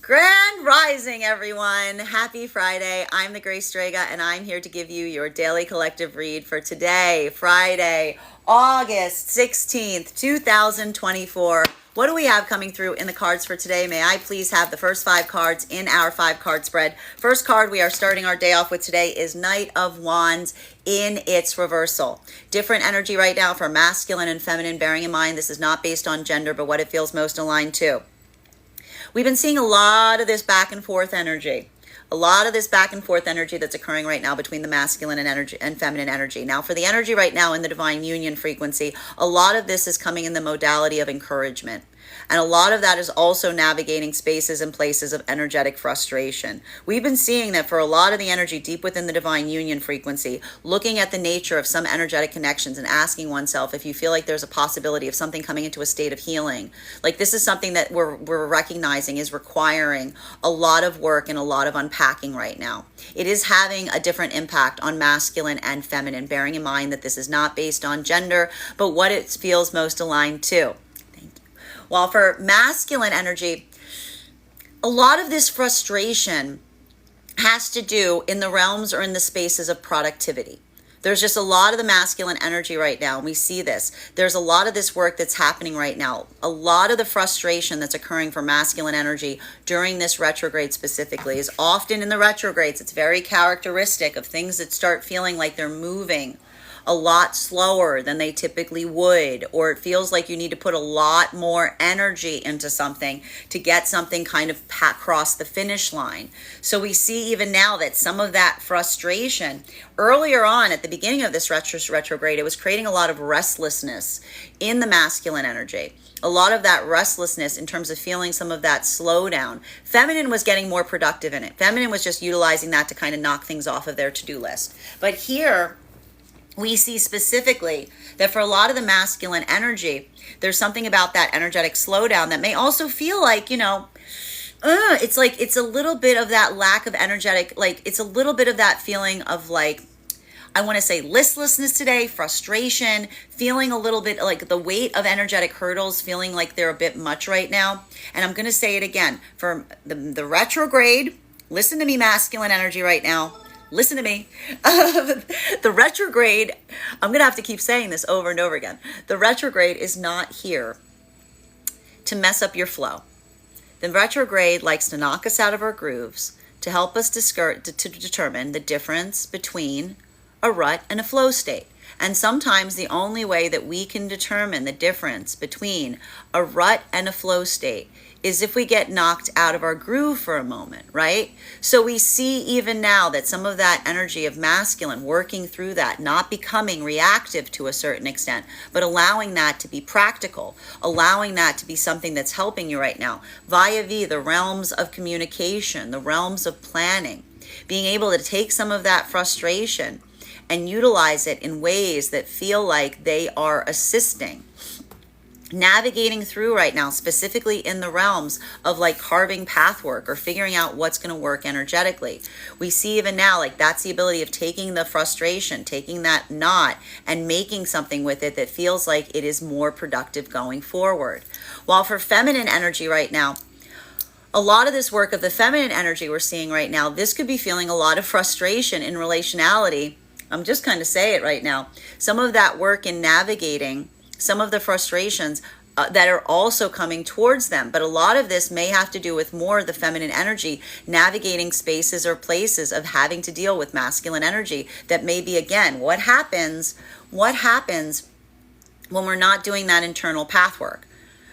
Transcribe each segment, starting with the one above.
Grand Rising, everyone. Happy Friday. I'm the Grace Strega, and I'm here to give you your daily collective read for today, Friday, August 16th, 2024. What do we have coming through in the cards for today? May I please have the first 5 cards in our 5-card spread? First card we are starting our day off with today is Knight of Wands in its reversal. Different energy right now for masculine and feminine, bearing in mind this is not based on gender, but what it feels most aligned to. We've been seeing a lot of this back and forth energy. A lot of this back and forth energy that's occurring right now between the masculine and feminine energy. Now, for the energy right now in the divine union frequency, a lot of this is coming in the modality of encouragement. And a lot of that is also navigating spaces and places of energetic frustration. We've been seeing that for a lot of the energy deep within the divine union frequency, looking at the nature of some energetic connections and asking oneself if you feel like there's a possibility of something coming into a state of healing. Like this is something that we're recognizing is requiring a lot of work and a lot of unpacking right now. It is having a different impact on masculine and feminine, bearing in mind that this is not based on gender, but what it feels most aligned to. While for masculine energy, a lot of this frustration has to do in the realms or in the spaces of productivity. There's just a lot of the masculine energy right now, and we see this. There's a lot of this work that's happening right now. A lot of the frustration that's occurring for masculine energy during this retrograde specifically is often in the retrogrades. It's very characteristic of things that start feeling like they're moving a lot slower than they typically would, or it feels like you need to put a lot more energy into something to get something kind of across the finish line. So we see even now that some of that frustration earlier on at the beginning of this retrograde, it was creating a lot of restlessness in the masculine energy. A lot of that restlessness in terms of feeling some of that slowdown. Feminine was getting more productive in it. Feminine was just utilizing that to kind of knock things off of their to-do list. But here, we see specifically that for a lot of the masculine energy, there's something about that energetic slowdown that may also feel like, it's like it's a little bit of that lack of energetic, like it's a little bit of that feeling of like, I want to say listlessness today, frustration, feeling a little bit like the weight of energetic hurdles, feeling like they're a bit much right now. And I'm going to say it again, for the retrograde, listen to me, masculine energy right now. Listen to me. The retrograde, I'm going to have to keep saying this over and over again. The retrograde is not here to mess up your flow. The retrograde likes to knock us out of our grooves to help us to determine the difference between a rut and a flow state. And sometimes the only way that we can determine the difference between a rut and a flow state is if we get knocked out of our groove for a moment, right? So we see even now that some of that energy of masculine working through that, not becoming reactive to a certain extent, but allowing that to be practical, allowing that to be something that's helping you right now, via the realms of communication, the realms of planning, being able to take some of that frustration and utilize it in ways that feel like they are assisting. Navigating through right now, specifically in the realms of like carving path work or figuring out what's going to work energetically. We see even now, like that's the ability of taking the frustration, taking that knot and making something with it that feels like it is more productive going forward. While for feminine energy right now, a lot of this work of the feminine energy we're seeing right now, this could be feeling a lot of frustration in relationality. I'm just kind of say it right now. Some of that work in navigating some of the frustrations that are also coming towards them. But a lot of this may have to do with more of the feminine energy, navigating spaces or places of having to deal with masculine energy. That may be, again, what happens when we're not doing that internal path work.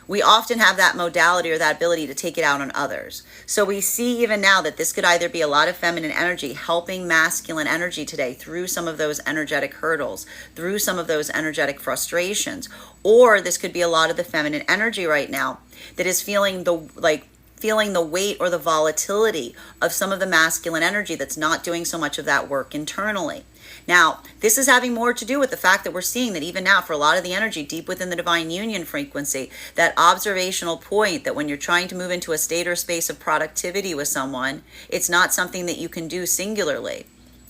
We often have that modality or that ability to take it out on others. So we see even now that this could either be a lot of feminine energy helping masculine energy today through some of those energetic hurdles, through some of those energetic frustrations, or this could be a lot of the feminine energy right now that is feeling the weight or the volatility of some of the masculine energy that's not doing so much of that work internally. Now, this is having more to do with the fact that we're seeing that even now for a lot of the energy deep within the divine union frequency, that observational point that when you're trying to move into a state or space of productivity with someone, it's not something that you can do singularly.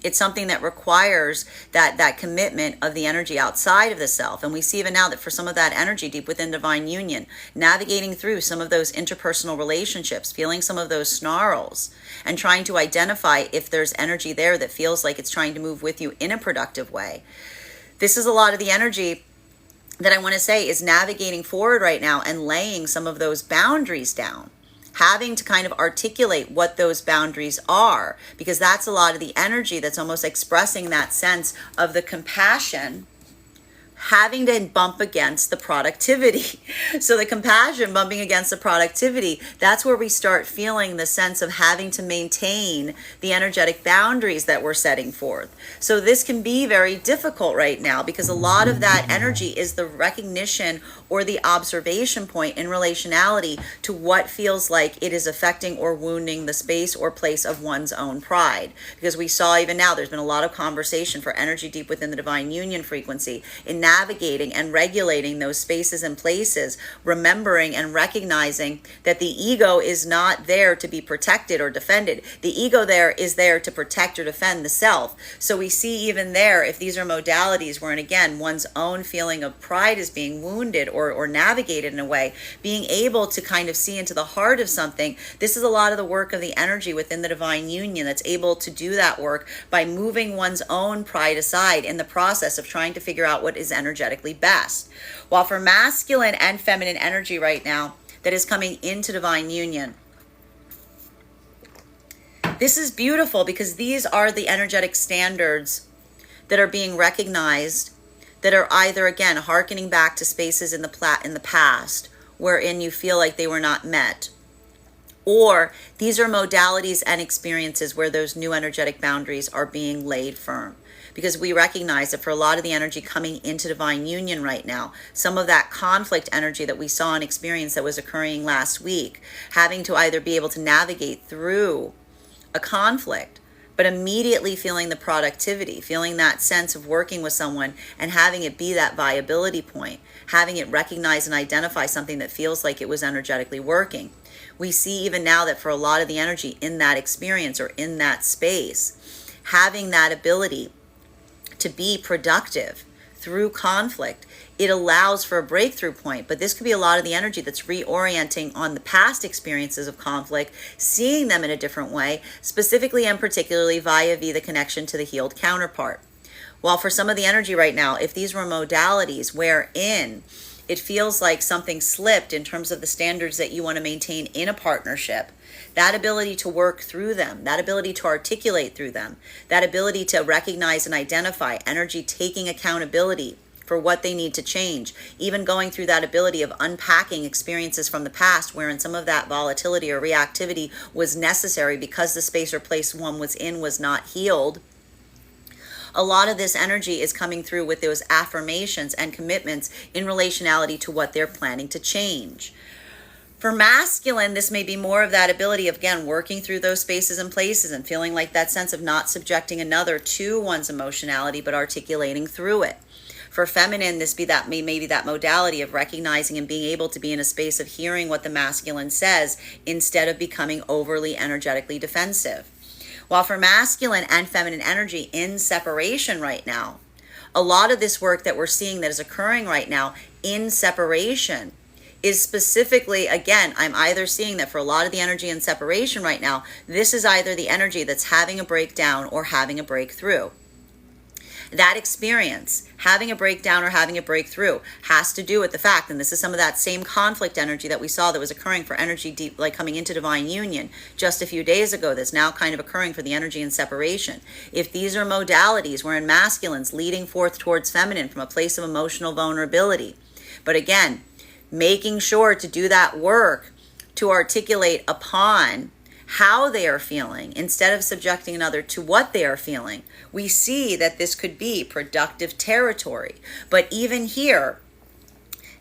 It's something that requires that commitment of the energy outside of the self. And we see even now that for some of that energy deep within divine union, navigating through some of those interpersonal relationships, feeling some of those snarls, and trying to identify if there's energy there that feels like it's trying to move with you in a productive way. This is a lot of the energy that I want to say is navigating forward right now and laying some of those boundaries down, having to kind of articulate what those boundaries are, because that's a lot of the energy that's almost expressing that sense of the compassion having to bump against the productivity. So the compassion bumping against the productivity, that's where we start feeling the sense of having to maintain the energetic boundaries that we're setting forth. So this can be very difficult right now because a lot of that energy is the recognition or the observation point in relationality to what feels like it is affecting or wounding the space or place of one's own pride. Because we saw even now there's been a lot of conversation for energy deep within the divine union frequency in navigating and regulating those spaces and places, remembering and recognizing that the ego is not there to be protected or defended. The ego there is there to protect or defend the self. So we see even there, if these are modalities wherein again one's own feeling of pride is being wounded or navigated in a way, being able to kind of see into the heart of something, this is a lot of the work of the energy within the divine union that's able to do that work by moving one's own pride aside in the process of trying to figure out what is energetically best. While for masculine and feminine energy right now that is coming into divine union, this is beautiful because these are the energetic standards that are being recognized, that are either again hearkening back to spaces in the past wherein you feel like they were not met, or these are modalities and experiences where those new energetic boundaries are being laid firm. Because we recognize that for a lot of the energy coming into divine union right now, some of that conflict energy that we saw and experienced that was occurring last week, having to either be able to navigate through a conflict, but immediately feeling the productivity, feeling that sense of working with someone and having it be that viability point, having it recognize and identify something that feels like it was energetically working. We see even now that for a lot of the energy in that experience or in that space, having that ability to be productive through conflict, it allows for a breakthrough point. But this could be a lot of the energy that's reorienting on the past experiences of conflict, seeing them in a different way, specifically and particularly via the connection to the healed counterpart. While for some of the energy right now, if these were modalities wherein it feels like something slipped in terms of the standards that you want to maintain in a partnership, that ability to work through them, that ability to articulate through them, that ability to recognize and identify energy taking accountability for what they need to change, even going through that ability of unpacking experiences from the past wherein some of that volatility or reactivity was necessary because the space or place one was in was not healed. A lot of this energy is coming through with those affirmations and commitments in relationality to what they're planning to change. For masculine, this may be more of that ability of, again, working through those spaces and places and feeling like that sense of not subjecting another to one's emotionality, but articulating through it. For feminine, this be that maybe that modality of recognizing and being able to be in a space of hearing what the masculine says instead of becoming overly energetically defensive. While for masculine and feminine energy in separation right now, a lot of this work that we're seeing that is occurring right now in separation is specifically, again, I'm either seeing that for a lot of the energy in separation right now, this is either the energy that's having a breakdown or having a breakthrough. That experience, having a breakdown or having a breakthrough, has to do with the fact, and this is some of that same conflict energy that we saw that was occurring for energy deep, like coming into divine union just a few days ago, that's now kind of occurring for the energy in separation. If these are modalities wherein masculines leading forth towards feminine from a place of emotional vulnerability, but again, making sure to do that work to articulate upon how they are feeling instead of subjecting another to what they are feeling, we see that this could be productive territory. But even here,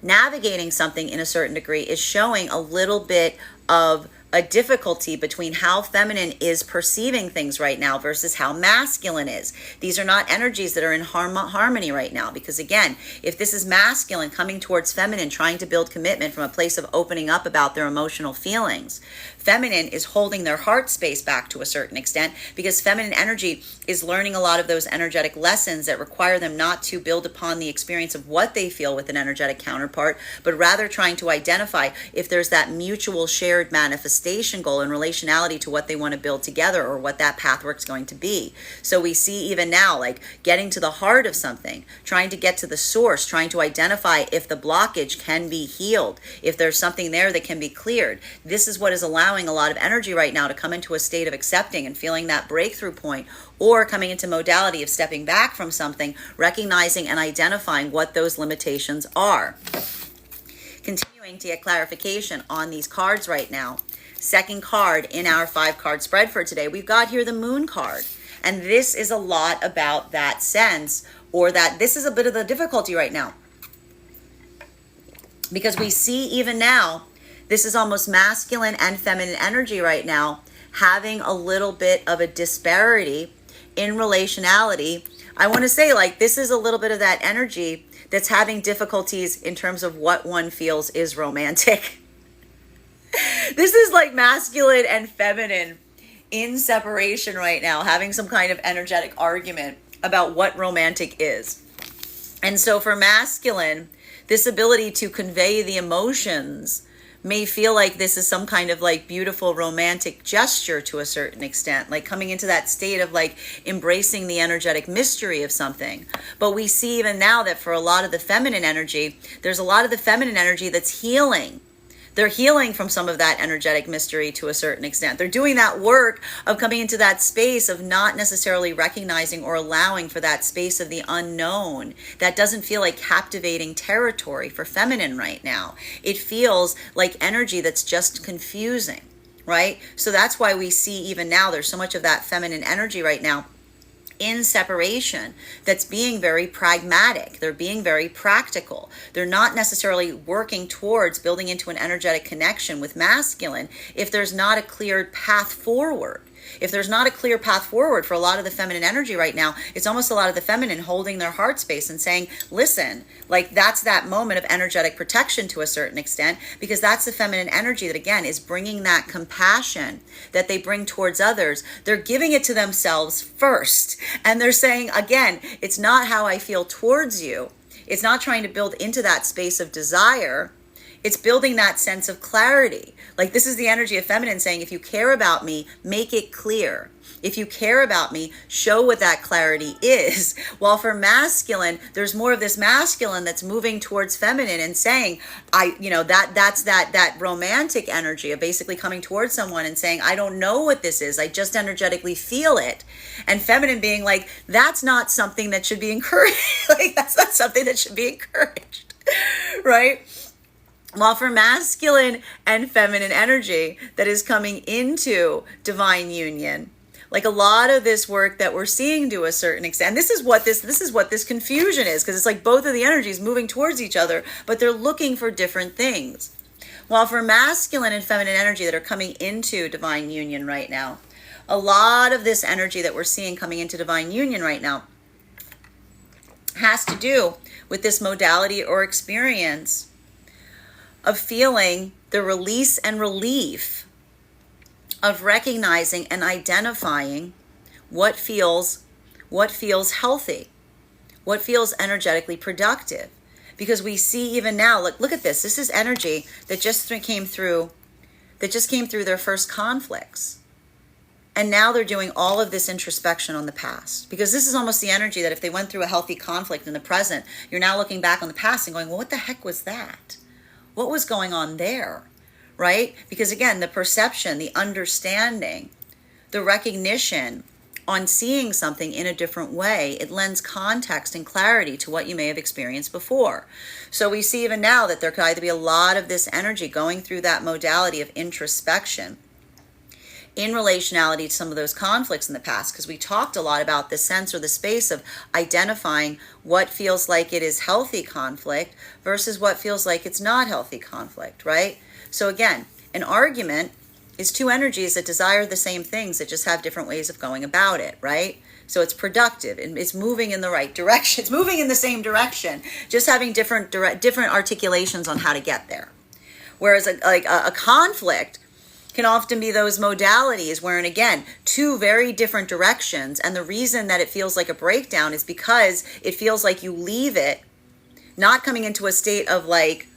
navigating something in a certain degree is showing a little bit of a difficulty between how feminine is perceiving things right now versus how masculine is. These are not energies that are in harmony right now, because again, if this is masculine coming towards feminine, trying to build commitment from a place of opening up about their emotional feelings, Feminine is holding their heart space back to a certain extent, because feminine energy is learning a lot of those energetic lessons that require them not to build upon the experience of what they feel with an energetic counterpart, but rather trying to identify if there's that mutual shared manifestation goal in relationality to what they want to build together, or what that pathwork's going to be. So we see even now, like getting to the heart of something, trying to get to the source, trying to identify if the blockage can be healed, if there's something there that can be cleared. This is what is allowing a lot of energy right now to come into a state of accepting and feeling that breakthrough point, or coming into modality of stepping back from something, recognizing and identifying what those limitations are. Continuing to get clarification on these cards right now. Second card in our 5-card spread for today, we've got here the Moon card. And this is a lot about that sense, or that this is a bit of the difficulty right now. Because we see even now, this is almost masculine and feminine energy right now, having a little bit of a disparity in relationality. I want to say, like, this is a little bit of that energy that's having difficulties in terms of what one feels is romantic. This is like masculine and feminine in separation right now, having some kind of energetic argument about what romantic is. And so for masculine, this ability to convey the emotions may feel like this is some kind of like beautiful romantic gesture to a certain extent, like coming into that state of like embracing the energetic mystery of something. But we see even now that for a lot of the feminine energy, there's a lot of the feminine energy that's healing. They're healing from some of that energetic mystery to a certain extent. They're doing that work of coming into that space of not necessarily recognizing or allowing for that space of the unknown. That doesn't feel like captivating territory for feminine right now. It feels like energy that's just confusing, right? So that's why we see even now there's so much of that feminine energy right now in separation that's being very pragmatic. They're being very practical. They're not necessarily working towards building into an energetic connection with masculine if there's not a clear path forward. If there's not a clear path forward for a lot of the feminine energy right now, it's almost a lot of the feminine holding their heart space and saying, listen, like that's that moment of energetic protection to a certain extent, because that's the feminine energy that, again, is bringing that compassion that they bring towards others. They're giving it to themselves first. And they're saying, again, it's not how I feel towards you. It's not trying to build into that space of desire. It's building that sense of clarity. Like this is the energy of feminine saying, if you care about me, make it clear. If you care about me, show what that clarity is. While for masculine, there's more of this masculine that's moving towards feminine and saying, that's that romantic energy of basically coming towards someone and saying, I don't know what this is. I just energetically feel it. And feminine being like, that's not something that should be encouraged. Like that's not something that should be encouraged. Right? While for masculine and feminine energy that is coming into divine union, like a lot of this work that we're seeing to a certain extent, this is what this confusion is, because it's like both of the energies moving towards each other, but they're looking for different things. While for masculine and feminine energy that are coming into divine union right now, a lot of this energy that we're seeing coming into divine union right now has to do with this modality or experience of feeling the release and relief of recognizing and identifying what feels healthy, what feels energetically productive. Because we see even now, look at this. This is energy that just came through their first conflicts. And now they're doing all of this introspection on the past. Because this is almost the energy that if they went through a healthy conflict in the present, you're now looking back on the past and going, well, what the heck was that? What was going on there, right? Because again, the perception, the understanding, the recognition on seeing something in a different way, it lends context and clarity to what you may have experienced before. So we see even now that there could either be a lot of this energy going through that modality of introspection in relationality to some of those conflicts in the past, because we talked a lot about the sense or the space of identifying what feels like it is healthy conflict versus what feels like it's not healthy conflict, right? So again, an argument is two energies that desire the same things that just have different ways of going about it, right? So it's productive and it's moving in the right direction. It's moving in the same direction, just having different articulations on how to get there. Whereas a conflict can often be those modalities wherein, again, two very different directions. And the reason that it feels like a breakdown is because it feels like you leave it not coming into a state of like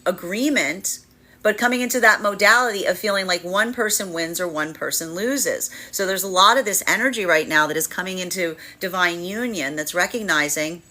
agreement, but coming into that modality of feeling like one person wins or one person loses. So there's a lot of this energy right now that is coming into divine union that's recognizing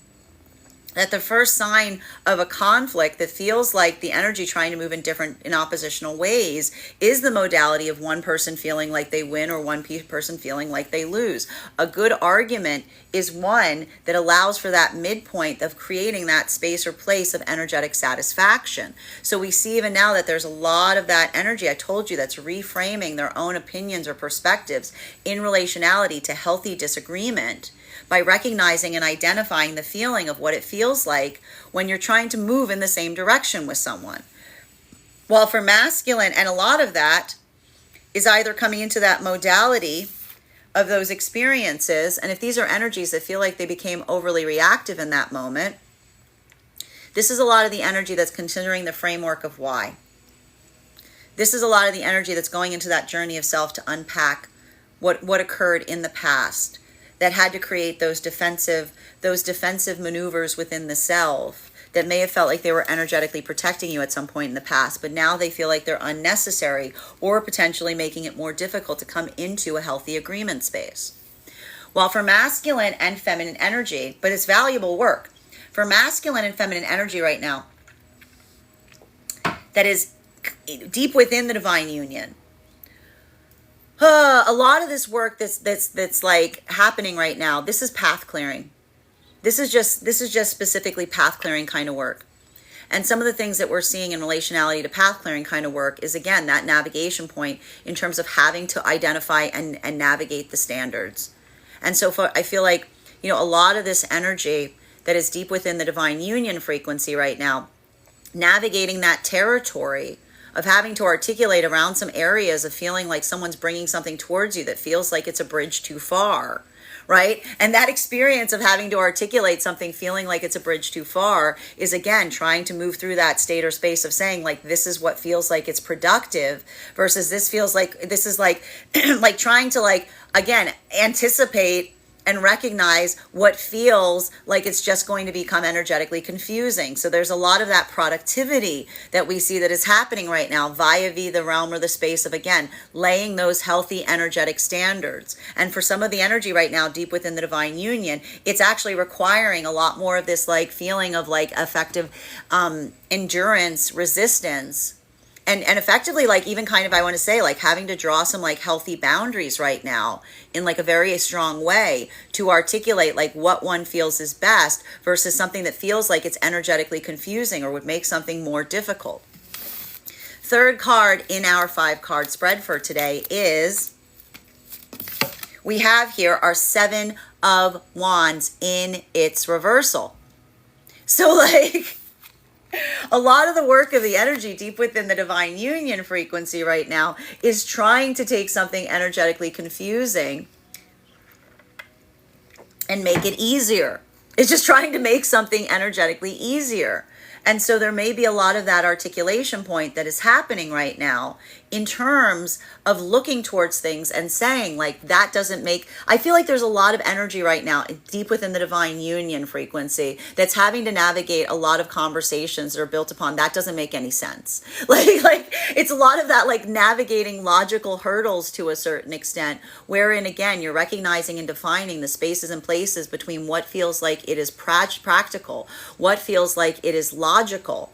that the first sign of a conflict that feels like the energy trying to move in oppositional ways is the modality of one person feeling like they win or one person feeling like they lose. A good argument is one that allows for that midpoint of creating that space or place of energetic satisfaction. So we see even now that there's a lot of that energy, I told you, that's reframing their own opinions or perspectives in relationality to healthy disagreement, by recognizing and identifying the feeling of what it feels like when you're trying to move in the same direction with someone. While for masculine, and a lot of that is either coming into that modality of those experiences, and if these are energies that feel like they became overly reactive in that moment, this is a lot of the energy that's considering the framework of why. This is a lot of the energy that's going into that journey of self to unpack what occurred in the past, that had to create those defensive maneuvers within the self that may have felt like they were energetically protecting you at some point in the past, but now they feel like they're unnecessary or potentially making it more difficult to come into a healthy agreement space. While for masculine and feminine energy, but it's valuable work. For masculine and feminine energy right now, that is deep within the divine union, a lot of this work that's like happening right now, this is path clearing. This is just specifically path clearing kind of work. And some of the things that we're seeing in relationality to path clearing kind of work is, again, that navigation point in terms of having to identify and navigate the standards. And so I feel like, a lot of this energy that is deep within the divine union frequency right now, navigating that territory of having to articulate around some areas of feeling like someone's bringing something towards you that feels like it's a bridge too far, right? And that experience of having to articulate something feeling like it's a bridge too far is, again, trying to move through that state or space of saying, like, this is what feels like it's productive versus this feels like, this is like, like trying to, like, again, anticipate and recognize what feels like it's just going to become energetically confusing. So there's a lot of that productivity that we see that is happening right now via the realm or the space of, again, laying those healthy energetic standards. And for some of the energy right now deep within the divine union, it's actually requiring a lot more of this like feeling of like effective endurance, resistance, and effectively, like, even kind of, I want to say, like, having to draw some like healthy boundaries right now in like a very strong way to articulate like what one feels is best versus something that feels like it's energetically confusing or would make something more difficult. Third card in our 5-card spread for today is, we have here our 7 of Wands in its reversal. So like, a lot of the work of the energy deep within the divine union frequency right now is trying to take something energetically confusing and make it easier. It's just trying to make something energetically easier. And so there may be a lot of that articulation point that is happening right now in terms of looking towards things and saying, like, that doesn't make, I feel like there's a lot of energy right now deep within the divine union frequency that's having to navigate a lot of conversations that are built upon that doesn't make any sense. Like it's a lot of that, like, navigating logical hurdles to a certain extent, wherein, again, you're recognizing and defining the spaces and places between what feels like it is practical, what feels like it is logical,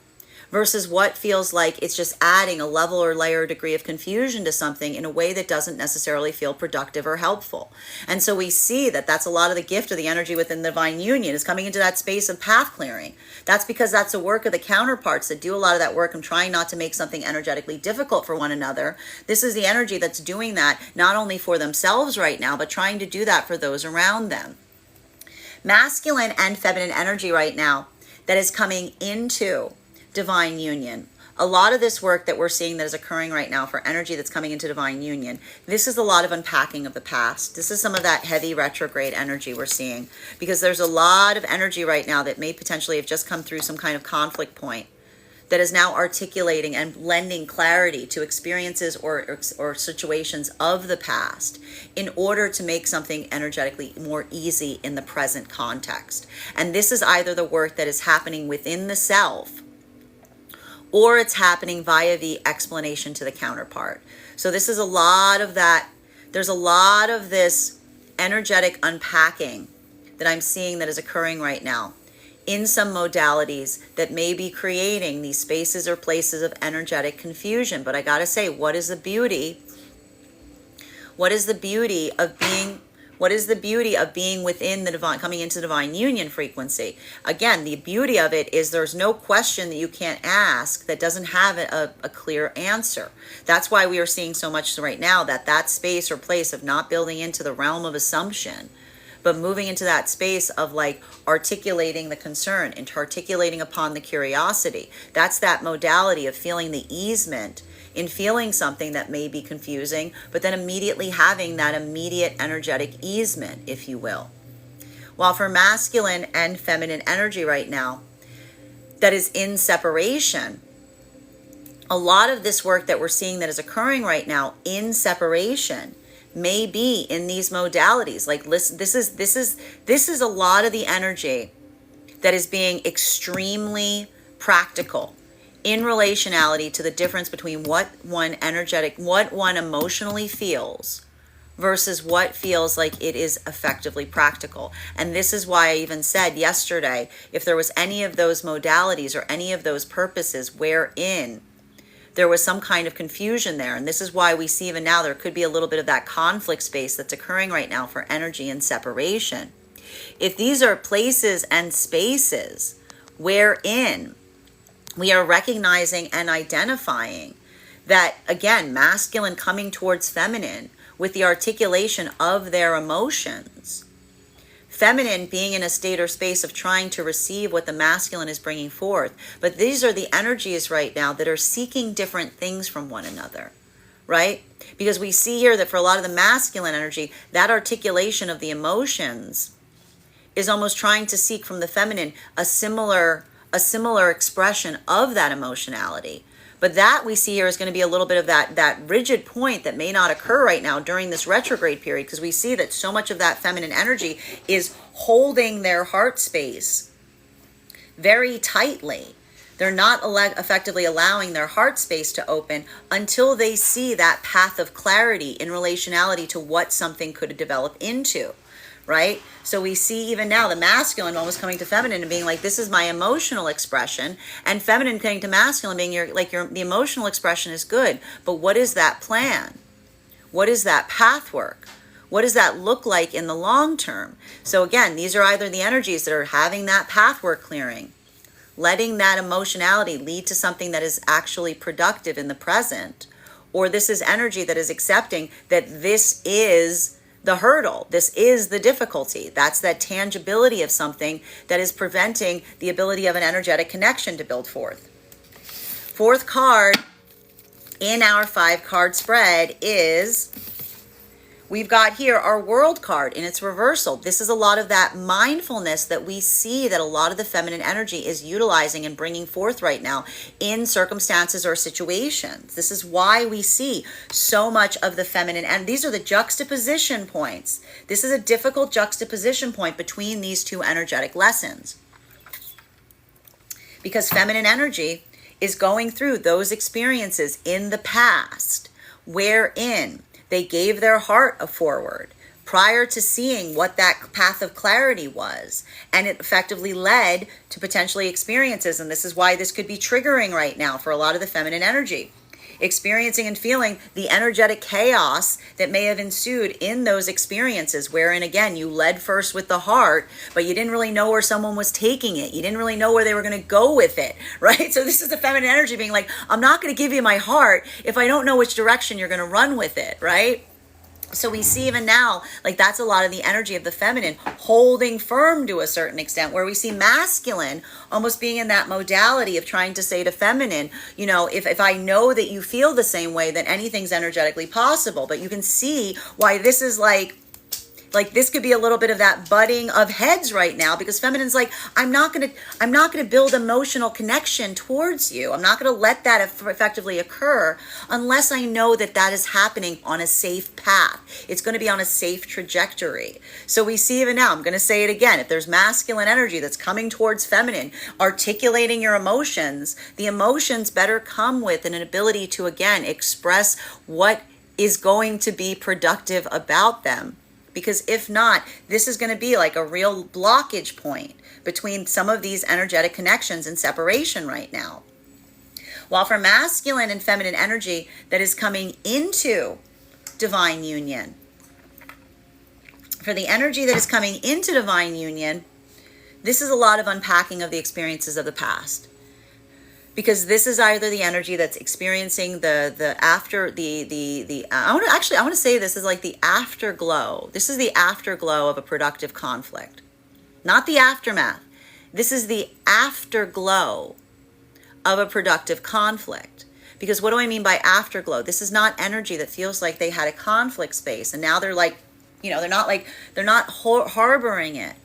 versus what feels like it's just adding a level or layer or degree of confusion to something in a way that doesn't necessarily feel productive or helpful. And so we see that that's a lot of the gift of the energy within the divine union is coming into that space of path clearing. That's because that's the work of the counterparts that do a lot of that work and trying not to make something energetically difficult for one another. This is the energy that's doing that not only for themselves right now, but trying to do that for those around them. Masculine and feminine energy right now that is coming into divine union. A lot of this work that we're seeing that is occurring right now for energy that's coming into divine union, this is a lot of unpacking of the past. This is some of that heavy retrograde energy we're seeing, because there's a lot of energy right now that may potentially have just come through some kind of conflict point that is now articulating and lending clarity to experiences or situations of the past in order to make something energetically more easy in the present context. And this is either the work that is happening within the self, or it's happening via the explanation to the counterpart. So this is a lot of that. There's a lot of this energetic unpacking that I'm seeing that is occurring right now in some modalities that may be creating these spaces or places of energetic confusion. But I gotta say, what is the beauty? What is the beauty of being within the divine, coming into divine union frequency? Again, the beauty of it is there's no question that you can't ask that doesn't have a clear answer. That's why we are seeing so much right now that space or place of not building into the realm of assumption, but moving into that space of like articulating the concern and articulating upon the curiosity. That's that modality of feeling the easement in feeling something that may be confusing, but then immediately having that immediate energetic easement, if you will. While for masculine and feminine energy right now, that is in separation, a lot of this work that we're seeing that is occurring right now in separation may be in these modalities. Like, listen, this is a lot of the energy that is being extremely practical in relationality to the difference between what one emotionally feels versus what feels like it is effectively practical. And this is why I even said yesterday, if there was any of those modalities or any of those purposes wherein there was some kind of confusion there, and this is why we see even now there could be a little bit of that conflict space that's occurring right now for energy and separation. If these are places and spaces wherein we are recognizing and identifying that, again, masculine coming towards feminine with the articulation of their emotions, feminine being in a state or space of trying to receive what the masculine is bringing forth. But these are the energies right now that are seeking different things from one another, right? Because we see here that for a lot of the masculine energy, that articulation of the emotions is almost trying to seek from the feminine a similar expression of that emotionality. But that we see here is going to be a little bit of that rigid point that may not occur right now during this retrograde period, because we see that so much of that feminine energy is holding their heart space very tightly. They're not effectively allowing their heart space to open until they see that path of clarity in relationality to what something could develop into. Right? So we see even now the masculine almost coming to feminine and being like, this is my emotional expression, and feminine coming to masculine being the emotional expression is good, but what is that plan? What is that path work? What does that look like in the long term? So again, these are either the energies that are having that path work clearing, letting that emotionality lead to something that is actually productive in the present, or this is energy that is accepting that this is the hurdle. This is the difficulty. That's that tangibility of something that is preventing the ability of an energetic connection to build forth. Fourth card in our 5-card spread is, we've got here our World card in its reversal. This is a lot of that mindfulness that we see that a lot of the feminine energy is utilizing and bringing forth right now in circumstances or situations. This is why we see so much of the feminine, and these are the juxtaposition points. This is a difficult juxtaposition point between these two energetic lessons, because feminine energy is going through those experiences in the past wherein they gave their heart a forward prior to seeing what that path of clarity was. And it effectively led to potentially experiences. And this is why this could be triggering right now for a lot of the feminine energy. Experiencing and feeling the energetic chaos that may have ensued in those experiences, wherein, again, you led first with the heart, but you didn't really know where someone was taking it. You didn't really know where they were going to go with it, right? So this is the feminine energy being like, I'm not going to give you my heart if I don't know which direction you're going to run with it, right? So we see even now, like, that's a lot of the energy of the feminine holding firm to a certain extent, where we see masculine almost being in that modality of trying to say to feminine, you know, if I know that you feel the same way, then anything's energetically possible. But you can see why this is like, Like this could be a little bit of that butting of heads right now, because feminine's like, I'm not going to build emotional connection towards you. I'm not going to let that effectively occur unless I know that that is happening on a safe path. It's going to be on a safe trajectory. So we see even now, I'm going to say it again, if there's masculine energy that's coming towards feminine, articulating your emotions, the emotions better come with an ability to, again, express what is going to be productive about them. Because if not, this is going to be like a real blockage point between some of these energetic connections and separation right now. While for masculine and feminine energy that is coming into divine union, for the energy that is coming into divine union, this is a lot of unpacking of the experiences of the past. Because this is either the energy that's experiencing the after I want to say this is like the afterglow. This is the afterglow of a productive conflict, not the aftermath. This is the afterglow of a productive conflict. Because what do I mean by afterglow? This is not energy that feels like they had a conflict space and now they're like, they're not harboring it.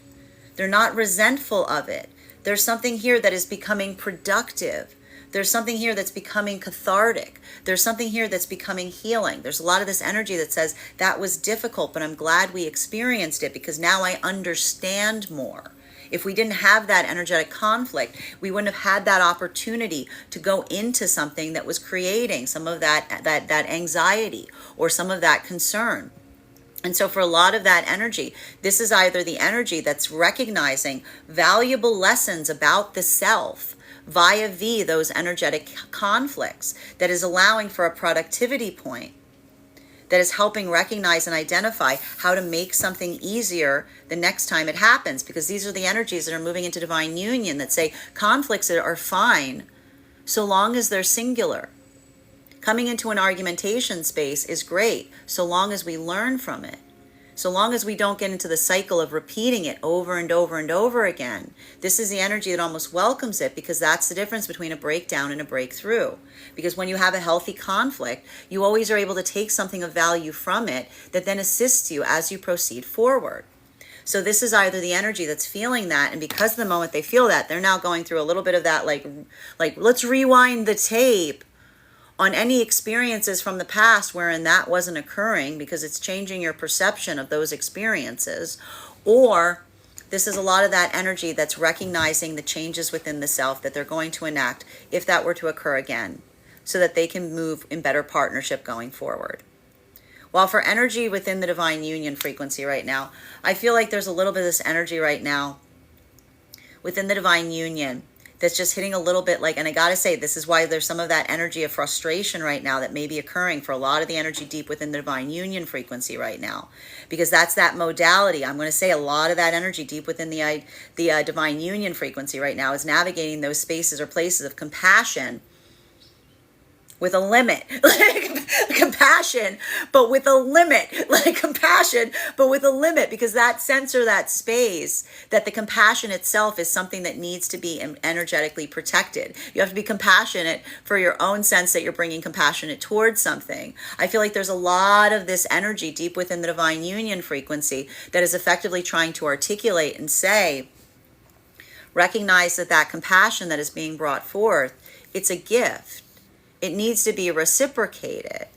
They're not resentful of it. There's something here that is becoming productive. There's something here that's becoming cathartic. There's something here that's becoming healing. There's a lot of this energy that says that was difficult, but I'm glad we experienced it because now I understand more. If we didn't have that energetic conflict, we wouldn't have had that opportunity to go into something that was creating some of that anxiety or some of that concern. And so for a lot of that energy, this is either the energy that's recognizing valuable lessons about the self via those energetic conflicts that is allowing for a productivity point that is helping recognize and identify how to make something easier the next time it happens. Because these are the energies that are moving into divine union that say conflicts are fine so long as they're singular. Coming into an argumentation space is great so long as we learn from it. So long as we don't get into the cycle of repeating it over and over and over again. This is the energy that almost welcomes it, because that's the difference between a breakdown and a breakthrough. Because when you have a healthy conflict, you always are able to take something of value from it that then assists you as you proceed forward. So this is either the energy that's feeling that, and because of the moment they feel that, they're now going through a little bit of that like let's rewind the tape on any experiences from the past wherein that wasn't occurring, because it's changing your perception of those experiences. Or this is a lot of that energy that's recognizing the changes within the self that they're going to enact if that were to occur again, so that they can move in better partnership going forward. While for energy within the divine union frequency right now, I feel like there's a little bit of this energy right now within the divine union that's just hitting a little bit like, and I gotta say, this is why there's some of that energy of frustration right now that may be occurring for a lot of the energy deep within the divine union frequency right now, because that's that modality. I'm going to say a lot of that energy deep within the divine union frequency right now is navigating those spaces or places of compassion with a limit, like compassion, but with a limit, like compassion, but with a limit, because that sense or that space, that the compassion itself is something that needs to be energetically protected. You have to be compassionate for your own sense that you're bringing compassionate towards something. I feel like there's a lot of this energy deep within the divine union frequency that is effectively trying to articulate and say, recognize that compassion that is being brought forth, it's a gift. It needs to be reciprocated.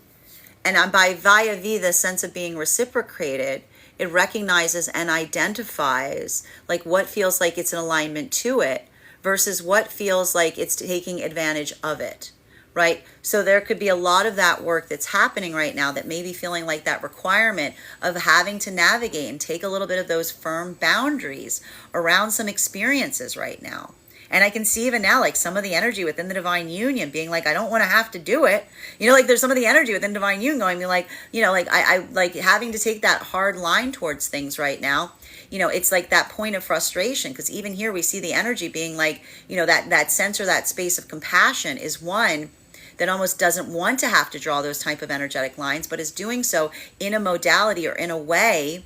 And via the sense of being reciprocated, it recognizes and identifies like what feels like it's an alignment to it versus what feels like it's taking advantage of it, right? So there could be a lot of that work that's happening right now that may be feeling like that requirement of having to navigate and take a little bit of those firm boundaries around some experiences right now. And I can see even now, like some of the energy within the divine union being like, I don't want to have to do it. Like there's some of the energy within divine union going like, I like having to take that hard line towards things right now. It's like that point of frustration, because even here we see the energy being like, that sense or that space of compassion is one that almost doesn't want to have to draw those type of energetic lines, but is doing so in a modality or in a way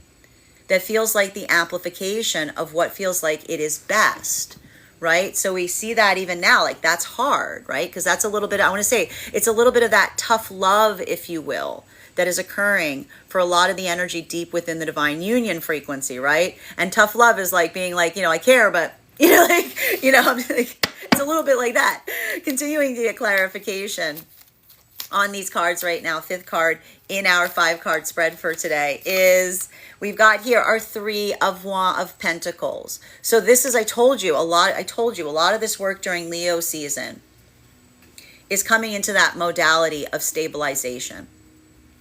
that feels like the amplification of what feels like it is best. Right? So we see that even now, like that's hard, right? Because that's a little bit, I want to say, it's a little bit of that tough love, if you will, that is occurring for a lot of the energy deep within the divine union frequency, right? And tough love is like being like, I care, but I'm like, it's a little bit like that. Continuing to get clarification on these cards right now. Fifth card in our 5-card spread for today is, we've got here our 3 of Pentacles. So this is, I told you a lot of this work during Leo season is coming into that modality of stabilization.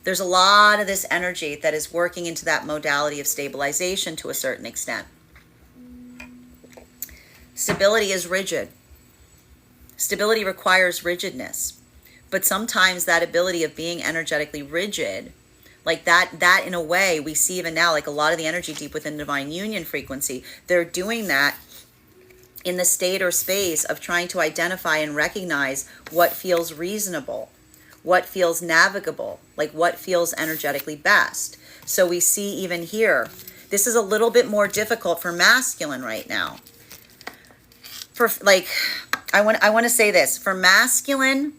There's a lot of this energy that is working into that modality of stabilization to a certain extent. Stability is rigid. Stability requires rigidness. But sometimes that ability of being energetically rigid, like that in a way, we see even now, like a lot of the energy deep within divine union frequency, they're doing that in the state or space of trying to identify and recognize what feels reasonable, what feels navigable, like what feels energetically best. So we see even here, this is a little bit more difficult for masculine right now. For like, I want to say this, for masculine,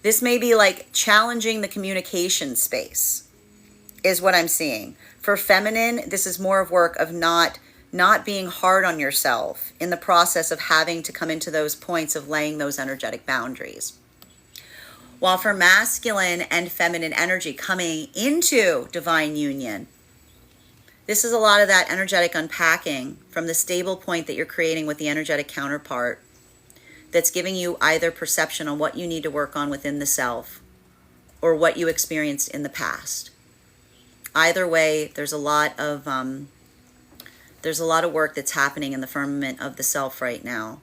this may be like challenging the communication space is what I'm seeing. For feminine, this is more of work of not being hard on yourself in the process of having to come into those points of laying those energetic boundaries. While for masculine and feminine energy coming into divine union, this is a lot of that energetic unpacking from the stable point that you're creating with the energetic counterpart that's giving you either perception on what you need to work on within the self or what you experienced in the past. Either way, there's a lot of work that's happening in the firmament of the self right now.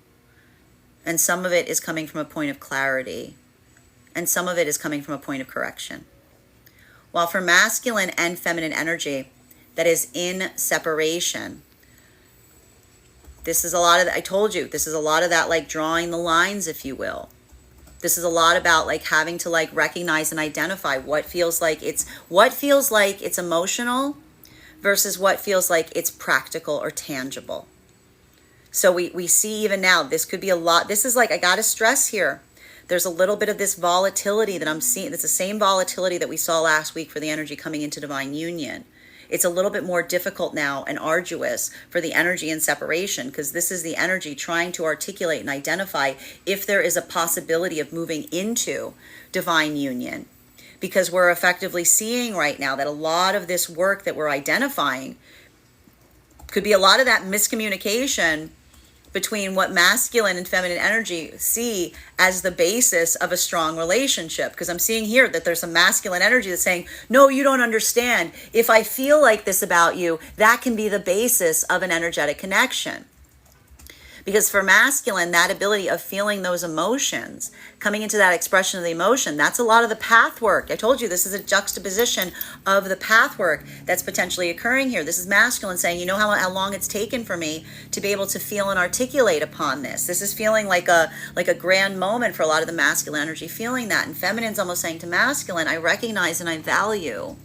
And some of it is coming from a point of clarity, and some of it is coming from a point of correction. While for masculine and feminine energy that is in separation, this is a lot of, I told you, this is a lot of that like drawing the lines, if you will. This is a lot about like having to like recognize and identify what feels like it's emotional versus what feels like it's practical or tangible. So we see even now, this could be a lot. This is like, I got to stress here, there's a little bit of this volatility that I'm seeing. It's the same volatility that we saw last week for the energy coming into divine union. It's a little bit more difficult now and arduous for the energy in separation, because this is the energy trying to articulate and identify if there is a possibility of moving into divine union. Because we're effectively seeing right now that a lot of this work that we're identifying could be a lot of that miscommunication between what masculine and feminine energy see as the basis of a strong relationship. Because I'm seeing here that there's some masculine energy that's saying, no, you don't understand. If I feel like this about you, that can be the basis of an energetic connection. Because for masculine, that ability of feeling those emotions, coming into that expression of the emotion, that's a lot of the path work. I told you this is a juxtaposition of the path work that's potentially occurring here. This is masculine saying, you know how long it's taken for me to be able to feel and articulate upon this. This is feeling like a grand moment for a lot of the masculine energy, feeling that. And feminine's almost saying to masculine, I recognize and I value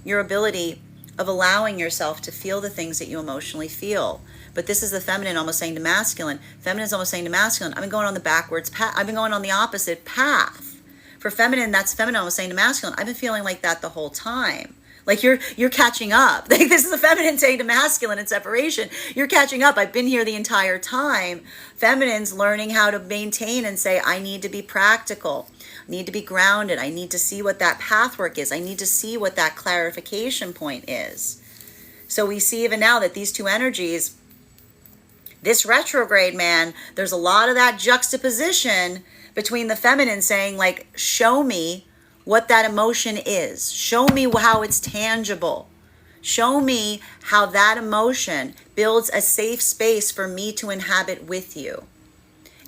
your ability of allowing yourself to feel the things that you emotionally feel. But this is the feminine almost saying to masculine. Feminine is almost saying to masculine, I've been going on the backwards path. I've been going on the opposite path. For feminine, that's feminine almost saying to masculine, I've been feeling like that the whole time. Like you're catching up. Like this is the feminine saying to masculine in separation, you're catching up. I've been here the entire time. Feminine's learning how to maintain and say, I need to be practical. I need to be grounded. I need to see what that path work is. I need to see what that clarification point is. So we see even now that these two energies, this retrograde, man, there's a lot of that juxtaposition between the feminine saying like, show me what that emotion is. Show me how it's tangible. Show me how that emotion builds a safe space for me to inhabit with you.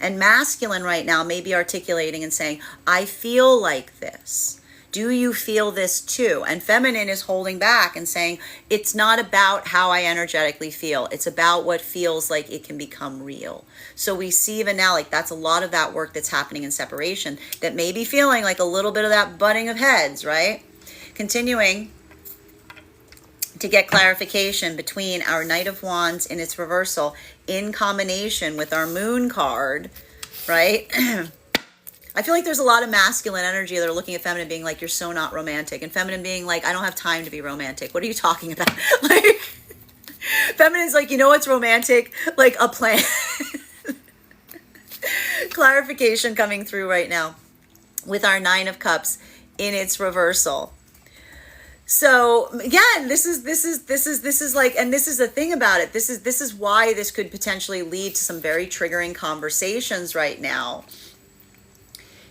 And masculine right now may be articulating and saying, I feel like this. Do you feel this too? And feminine is holding back and saying, it's not about how I energetically feel. It's about what feels like it can become real. So we see even now, like that's a lot of that work that's happening in separation that may be feeling like a little bit of that butting of heads, right? Continuing to get clarification between our Knight of Wands in its reversal in combination with our Moon card, right? I feel like there's a lot of masculine energy that are looking at feminine being like, you're so not romantic. And feminine being like, I don't have time to be romantic. What are you talking about? Like, feminine's like, you know what's romantic? Like a plan. Clarification coming through right now with our Nine of Cups in its reversal. So again, this is like, and this is the thing about it. This is why this could potentially lead to some very triggering conversations right now.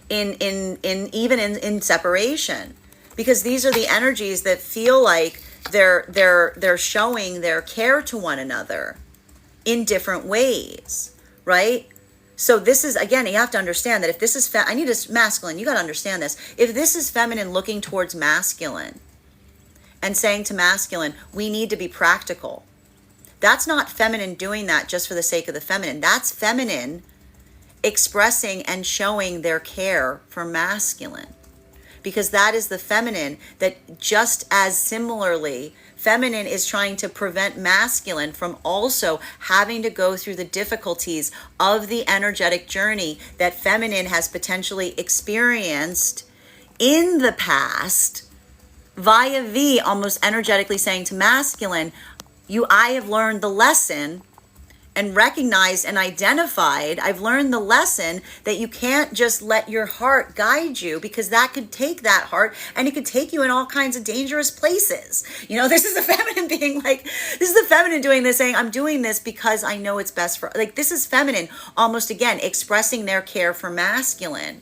In separation, because these are the energies that feel like they're showing their care to one another in different ways, right? So this is, again, you have to understand that if this is I need a masculine, you got to understand this. If this is feminine looking towards masculine and saying to masculine, we need to be practical, that's not feminine doing that just for the sake of the feminine. That's feminine expressing and showing their care for masculine, because that is the feminine that, just as similarly, feminine is trying to prevent masculine from also having to go through the difficulties of the energetic journey that feminine has potentially experienced in the past, via V, almost energetically saying to masculine, I have learned the lesson and recognized and identified, I've learned the lesson that you can't just let your heart guide you, because that could take that heart and it could take you in all kinds of dangerous places. You know, this is the feminine being like, this is the feminine doing this, saying, I'm doing this because I know it's best for, like, this is feminine almost, again, expressing their care for masculine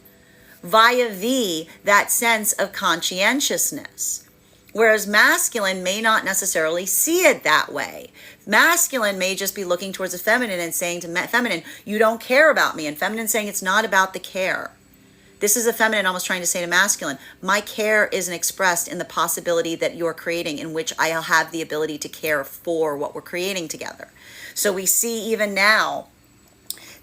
via V, that sense of conscientiousness. Whereas masculine may not necessarily see it that way. Masculine may just be looking towards the feminine and saying to feminine, you don't care about me. And feminine saying it's not about the care. This is a feminine almost trying to say to masculine, my care isn't expressed in the possibility that you're creating, in which I'll have the ability to care for what we're creating together. So we see even now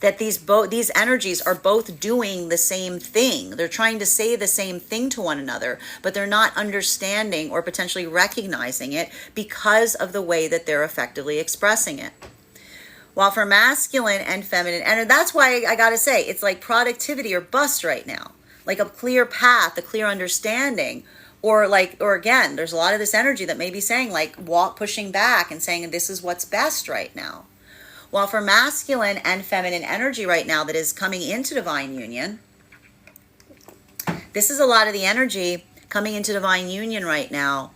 that these energies are both doing the same thing. They're trying to say the same thing to one another, but they're not understanding or potentially recognizing it because of the way that they're effectively expressing it. While for masculine and feminine, and that's why I gotta say, it's like productivity or bust right now. Like a clear path, a clear understanding, or again, there's a lot of this energy that may be saying like pushing back and saying this is what's best right now. While for masculine and feminine energy right now that is coming into divine union, this is a lot of the energy coming into divine union right now.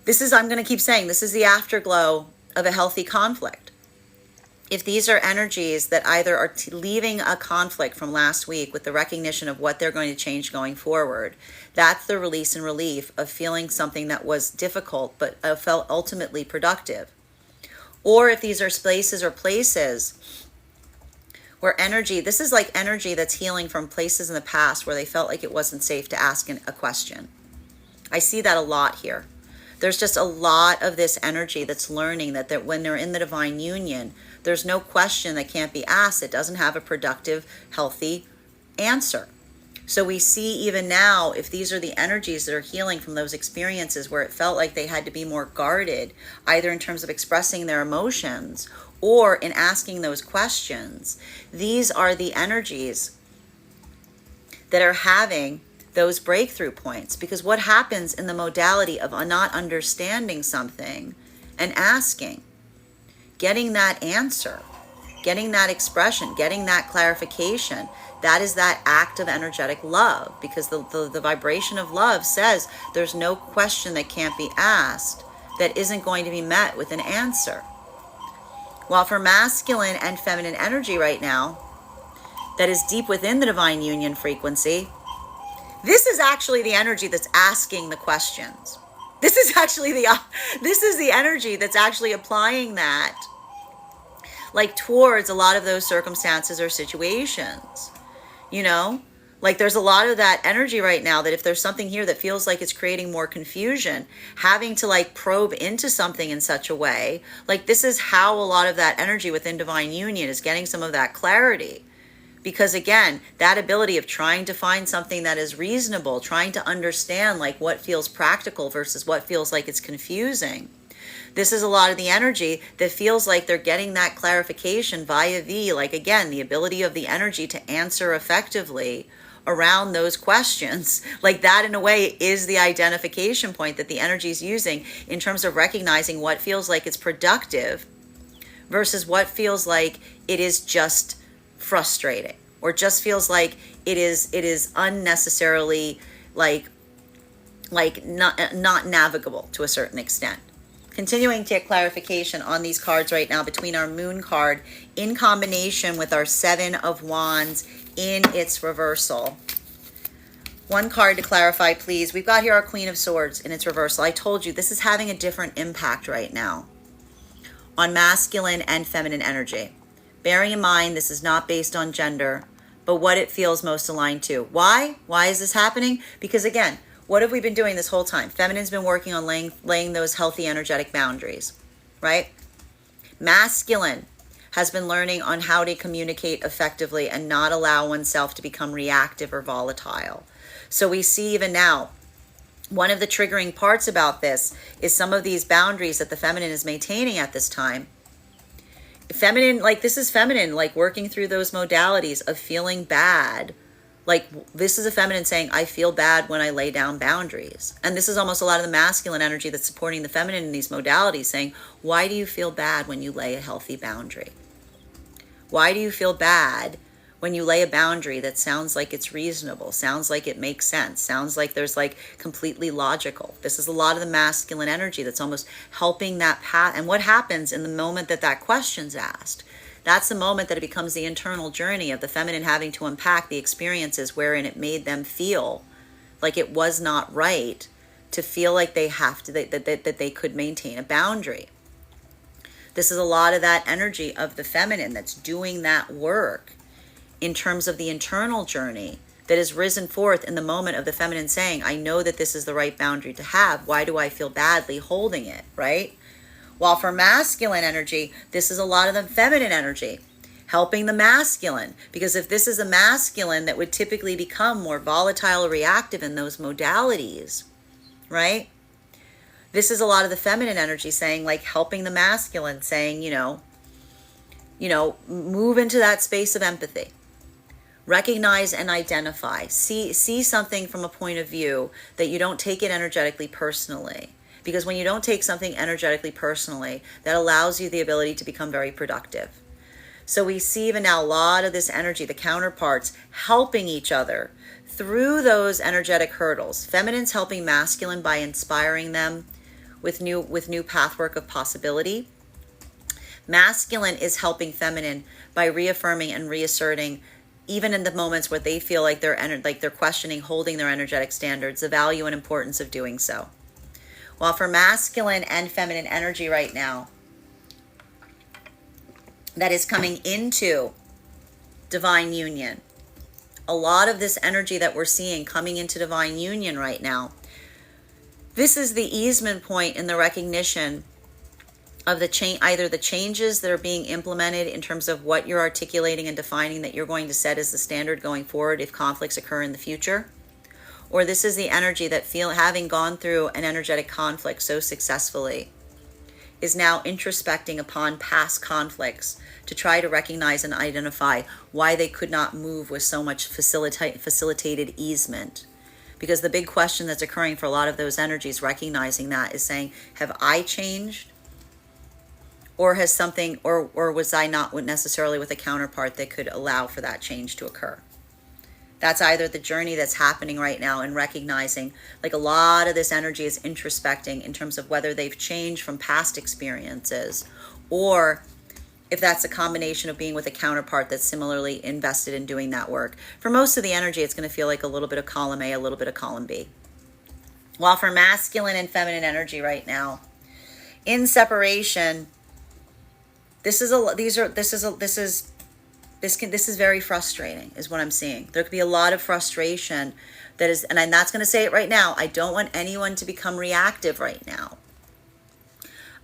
This is, I'm going to keep saying, this is the afterglow of a healthy conflict. If these are energies that either are leaving a conflict from last week with the recognition of what they're going to change going forward, that's the release and relief of feeling something that was difficult but felt ultimately productive. Or if these are spaces or places where energy, this is like energy that's healing from places in the past where they felt like it wasn't safe to ask a question. I see that a lot here. There's just a lot of this energy that's learning that when they're in the divine union, there's no question that can't be asked. It doesn't have a productive, healthy answer. So we see even now, if these are the energies that are healing from those experiences where it felt like they had to be more guarded, either in terms of expressing their emotions or in asking those questions, these are the energies that are having those breakthrough points. Because what happens in the modality of not understanding something and asking, getting that answer, getting that expression, getting that clarification, that is that act of energetic love, because the vibration of love says there's no question that can't be asked that isn't going to be met with an answer. While for masculine and feminine energy right now, that is deep within the divine union frequency, this is actually the energy that's asking the questions. This is the energy that's actually applying that, like towards a lot of those circumstances or situations. You know, like there's a lot of that energy right now that if there's something here that feels like it's creating more confusion, having to like probe into something in such a way, like this is how a lot of that energy within divine union is getting some of that clarity, Because again, that ability of trying to find something that is reasonable, trying to understand like what feels practical versus what feels like it's confusing. This is a lot of the energy that feels like they're getting that clarification via V, like again, the ability of the energy to answer effectively around those questions. Like that in a way is the identification point that the energy is using in terms of recognizing what feels like it's productive versus what feels like it is just frustrating or just feels like it is unnecessarily like not navigable to a certain extent. Continuing to get clarification on these cards right now between our Moon card in combination with our Seven of Wands in its reversal. One card to clarify, please. We've got here our Queen of Swords in its reversal. I told you this is having a different impact right now on masculine and feminine energy. Bearing in mind, this is not based on gender, but what it feels most aligned to. Why? Why is this happening? Because again, what have we been doing this whole time? Feminine's been working on laying those healthy energetic boundaries, right? Masculine has been learning on how to communicate effectively and not allow oneself to become reactive or volatile. So we see even now, one of the triggering parts about this is some of these boundaries that the feminine is maintaining at this time. Feminine, like this is feminine, like working through those modalities of feeling bad. Like this is a feminine saying, I feel bad when I lay down boundaries. And this is almost a lot of the masculine energy that's supporting the feminine in these modalities saying, why do you feel bad when you lay a healthy boundary? Why do you feel bad when you lay a boundary that sounds like it's reasonable, sounds like it makes sense, sounds like there's like completely logical? This is a lot of the masculine energy that's almost helping that path. And what happens in the moment that that question's asked? That's the moment that it becomes the internal journey of the feminine having to unpack the experiences wherein it made them feel like it was not right to feel like they have to, that they could maintain a boundary. This is a lot of that energy of the feminine that's doing that work in terms of the internal journey that has risen forth in the moment of the feminine saying, I know that this is the right boundary to have. Why do I feel badly holding it, right? While for masculine energy, this is a lot of the feminine energy helping the masculine. Because if this is a masculine that would typically become more volatile or reactive in those modalities, right? This is a lot of the feminine energy saying, like helping the masculine saying, move into that space of empathy. Recognize and identify. See something from a point of view that you don't take it energetically personally. Because when you don't take something energetically personally, that allows you the ability to become very productive. So we see even now a lot of this energy, the counterparts, helping each other through those energetic hurdles. Feminine's helping masculine by inspiring them with new pathwork of possibility. Masculine is helping feminine by reaffirming and reasserting, even in the moments where they feel like they're questioning, holding their energetic standards, the value and importance of doing so. While for masculine and feminine energy right now, that is coming into divine union. A lot of this energy that we're seeing coming into divine union right now, this is the easement point in the recognition of either the changes that are being implemented in terms of what you're articulating and defining that you're going to set as the standard going forward if conflicts occur in the future. Or this is the energy that having gone through an energetic conflict so successfully is now introspecting upon past conflicts to try to recognize and identify why they could not move with so much facilitated easement. Because the big question that's occurring for a lot of those energies, recognizing that, is saying, have I changed? Or has something, or was I not necessarily with a counterpart that could allow for that change to occur? That's either the journey that's happening right now and recognizing, like a lot of this energy is introspecting in terms of whether they've changed from past experiences, or if that's a combination of being with a counterpart that's similarly invested in doing that work. For most of the energy, it's going to feel like a little bit of column A, a little bit of column B. While for masculine and feminine energy right now, in separation, this is very frustrating, is what I'm seeing. There could be a lot of frustration that is, and that's going to say it right now. I don't want anyone to become reactive right now.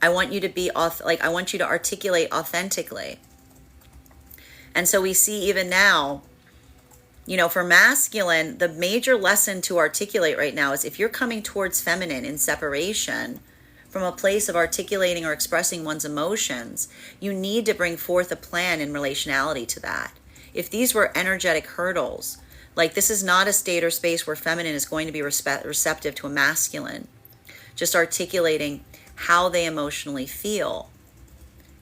I want you to be I want you to articulate authentically. And so we see even now For masculine, the major lesson to articulate right now is if you're coming towards feminine in separation from a place of articulating or expressing one's emotions, you need to bring forth a plan in relationality to that. If these were energetic hurdles, like this is not a state or space where feminine is going to be receptive to a masculine, just articulating how they emotionally feel.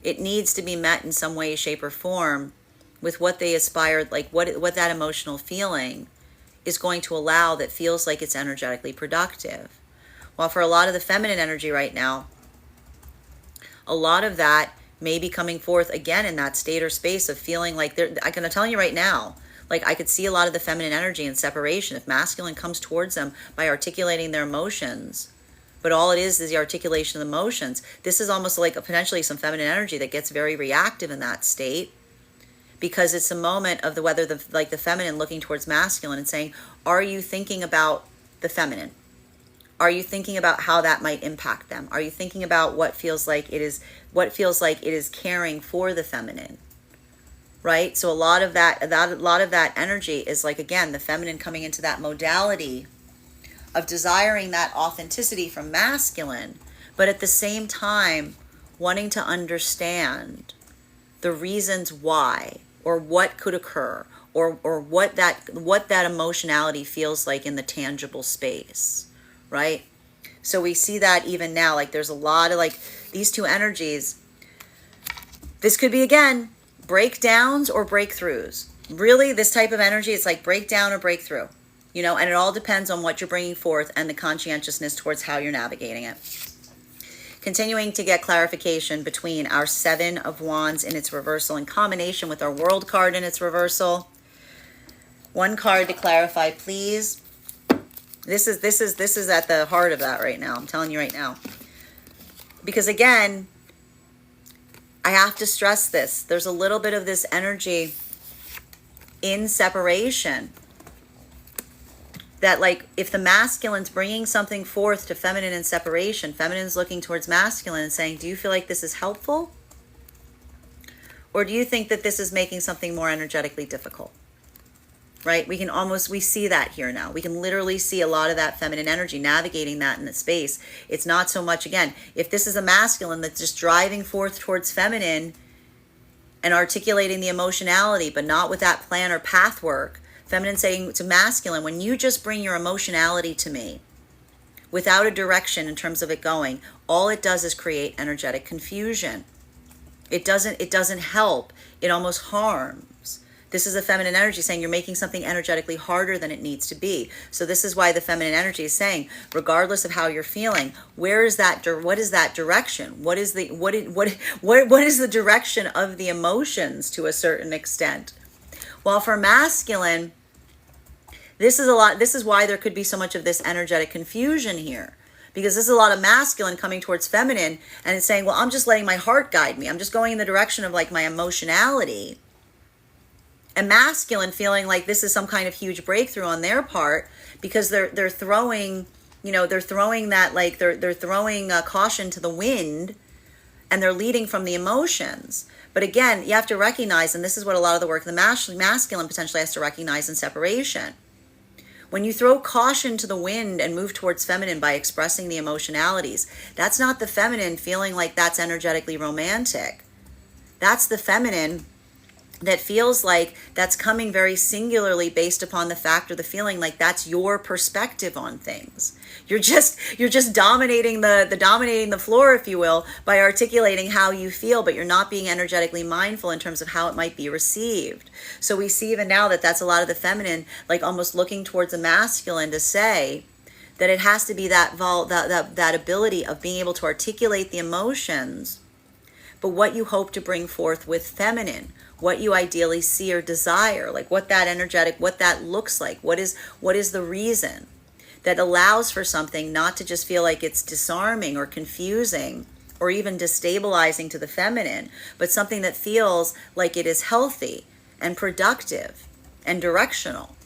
It needs to be met in some way, shape, or form with what they aspired, like what that emotional feeling is going to allow that feels like it's energetically productive. While for a lot of the feminine energy right now, a lot of that may be coming forth again in that state or space of feeling like I'm going to tell you right now, like I could see a lot of the feminine energy in separation. If masculine comes towards them by articulating their emotions, but all it is the articulation of emotions, this is almost like potentially some feminine energy that gets very reactive in that state, because it's a moment of whether the feminine looking towards masculine and saying, are you thinking about the feminine? Are you thinking about how that might impact them? Are you thinking about what feels like it is caring for the feminine? Right? So a lot of that energy is like, again, the feminine coming into that modality of desiring that authenticity from masculine, but at the same time wanting to understand the reasons why, or what could occur, or what that emotionality feels like in the tangible space, right? So we see that even now, like there's a lot of like these two energies. This could be, again, breakdowns or breakthroughs. Really, this type of energy, it's like breakdown or breakthrough, and it all depends on what you're bringing forth and the conscientiousness towards how you're navigating it. Continuing to get clarification between our Seven of Wands in its reversal in combination with our World card in its reversal. One card to clarify, please. This is at the heart of that right now. I'm telling you right now. Because again, I have to stress this. There's a little bit of this energy in separation that, like, if the masculine's bringing something forth to feminine in separation, feminine's looking towards masculine and saying, do you feel like this is helpful? Or do you think that this is making something more energetically difficult? Right? We see that here now. We can literally see a lot of that feminine energy navigating that in the space. It's not so much, again, if this is a masculine that's just driving forth towards feminine and articulating the emotionality, but not with that plan or path work, feminine saying to masculine, when you just bring your emotionality to me without a direction in terms of it going, all it does is create energetic confusion. It doesn't help. It almost harms. This is a feminine energy saying you're making something energetically harder than it needs to be. So this is why the feminine energy is saying, regardless of how you're feeling, what is that direction? What is the direction of the emotions to a certain extent? While for masculine, this is why there could be so much of this energetic confusion here, because this is a lot of masculine coming towards feminine and it's saying, well, I'm just letting my heart guide me. I'm just going in the direction of like my emotionality. And masculine feeling like this is some kind of huge breakthrough on their part, because they're throwing that, like they're throwing caution to the wind, and they're leading from the emotions. But again, you have to recognize, and this is what a lot of the work the masculine potentially has to recognize in separation. When you throw caution to the wind and move towards feminine by expressing the emotionalities, that's not the feminine feeling like that's energetically romantic. That's the feminine that feels like that's coming very singularly based upon the fact or the feeling like that's your perspective on things. You're just dominating the floor, if you will, by articulating how you feel, but you're not being energetically mindful in terms of how it might be received. So we see even now that that's a lot of the feminine, like almost looking towards the masculine to say that it has to be that ability of being able to articulate the emotions, but what you hope to bring forth with feminine, what you ideally see or desire, like what that looks like, what is the reason that allows for something not to just feel like it's disarming or confusing or even destabilizing to the feminine, but something that feels like it is healthy and productive and directional.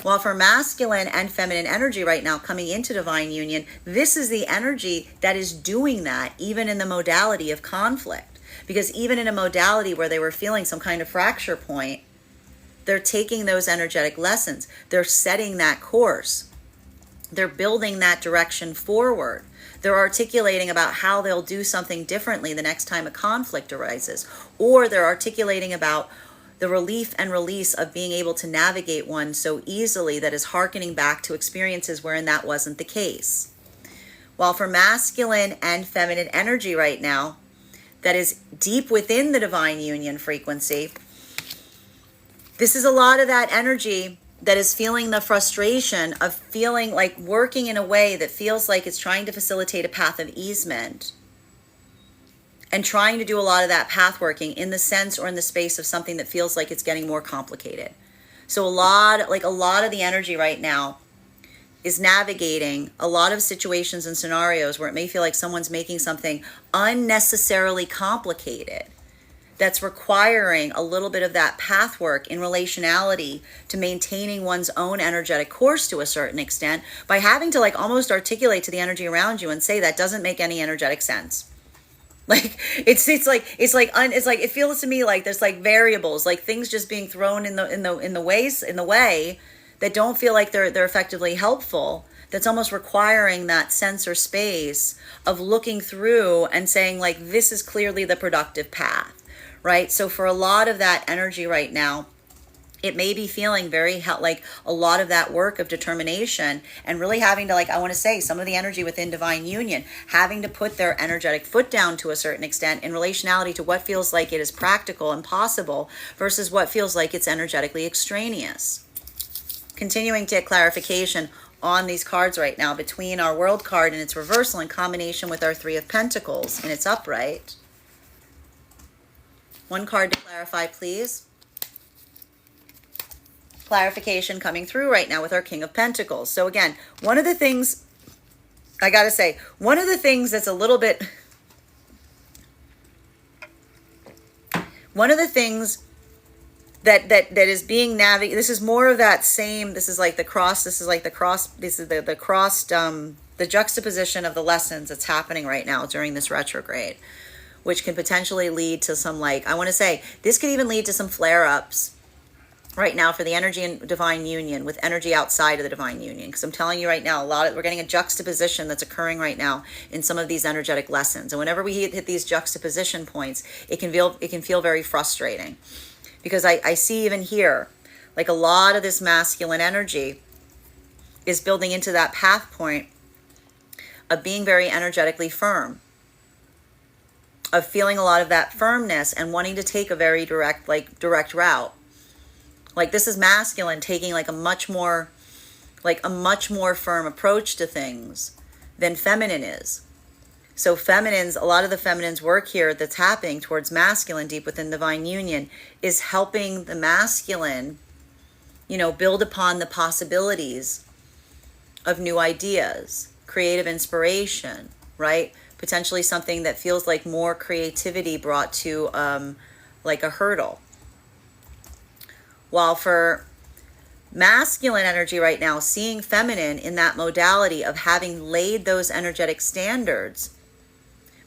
While for masculine and feminine energy right now coming into divine union, this is the energy that is doing that even in the modality of conflict. Because even in a modality where they were feeling some kind of fracture point, They're taking those energetic lessons. They're setting that course. They're building that direction forward. They're articulating about how they'll do something differently the next time a conflict arises. Or they're articulating about the relief and release of being able to navigate one so easily that is hearkening back to experiences wherein that wasn't the case. While for masculine and feminine energy right now, that is deep within the divine union frequency, this is a lot of that energy that is feeling the frustration of feeling like working in a way that feels like it's trying to facilitate a path of easement, and trying to do a lot of that path working in the sense or in the space of something that feels like it's getting more complicated. So a lot of the energy right now is navigating a lot of situations and scenarios where it may feel like someone's making something unnecessarily complicated that's requiring a little bit of that path work in relationality to maintaining one's own energetic course to a certain extent, by having to like almost articulate to the energy around you and say that doesn't make any energetic sense. Like it feels to me like there's like variables, like things just being thrown in the way that don't feel like they're effectively helpful. That's almost requiring that sense or space of looking through and saying like, this is clearly the productive path, right? So for a lot of that energy right now, it may be feeling very like a lot of that work of determination, and really having to, like, I want to say, some of the energy within divine union, having to put their energetic foot down to a certain extent in relationality to what feels like it is practical and possible versus what feels like it's energetically extraneous. Continuing to get clarification on these cards right now between our World card and its reversal in combination with our Three of Pentacles in its upright. One card to clarify, please. Clarification coming through right now with our King of Pentacles. So again, one of the things, I gotta say, one of the things that's a little bit, one of the things that is being navigated, this is more of that same, this is like the cross, this is the crossed, the juxtaposition of the lessons that's happening right now during this retrograde, which can potentially lead to some, like, I want to say, this could even lead to some flare-ups right now for the energy in divine union with energy outside of the divine union. Because I'm telling you right now, we're getting a juxtaposition that's occurring right now in some of these energetic lessons. And whenever we hit these juxtaposition points, it can feel very frustrating. Because I see even here, like a lot of this masculine energy is building into that path point of being very energetically firm, of feeling a lot of that firmness and wanting to take a very direct route. Like this is masculine taking like a much more firm approach to things than feminine is. So feminines, a lot of the feminines work here that's happening towards masculine deep within divine union is helping the masculine, build upon the possibilities of new ideas, creative inspiration, right? Potentially something that feels like more creativity brought to like a hurdle. While for masculine energy right now, seeing feminine in that modality of having laid those energetic standards,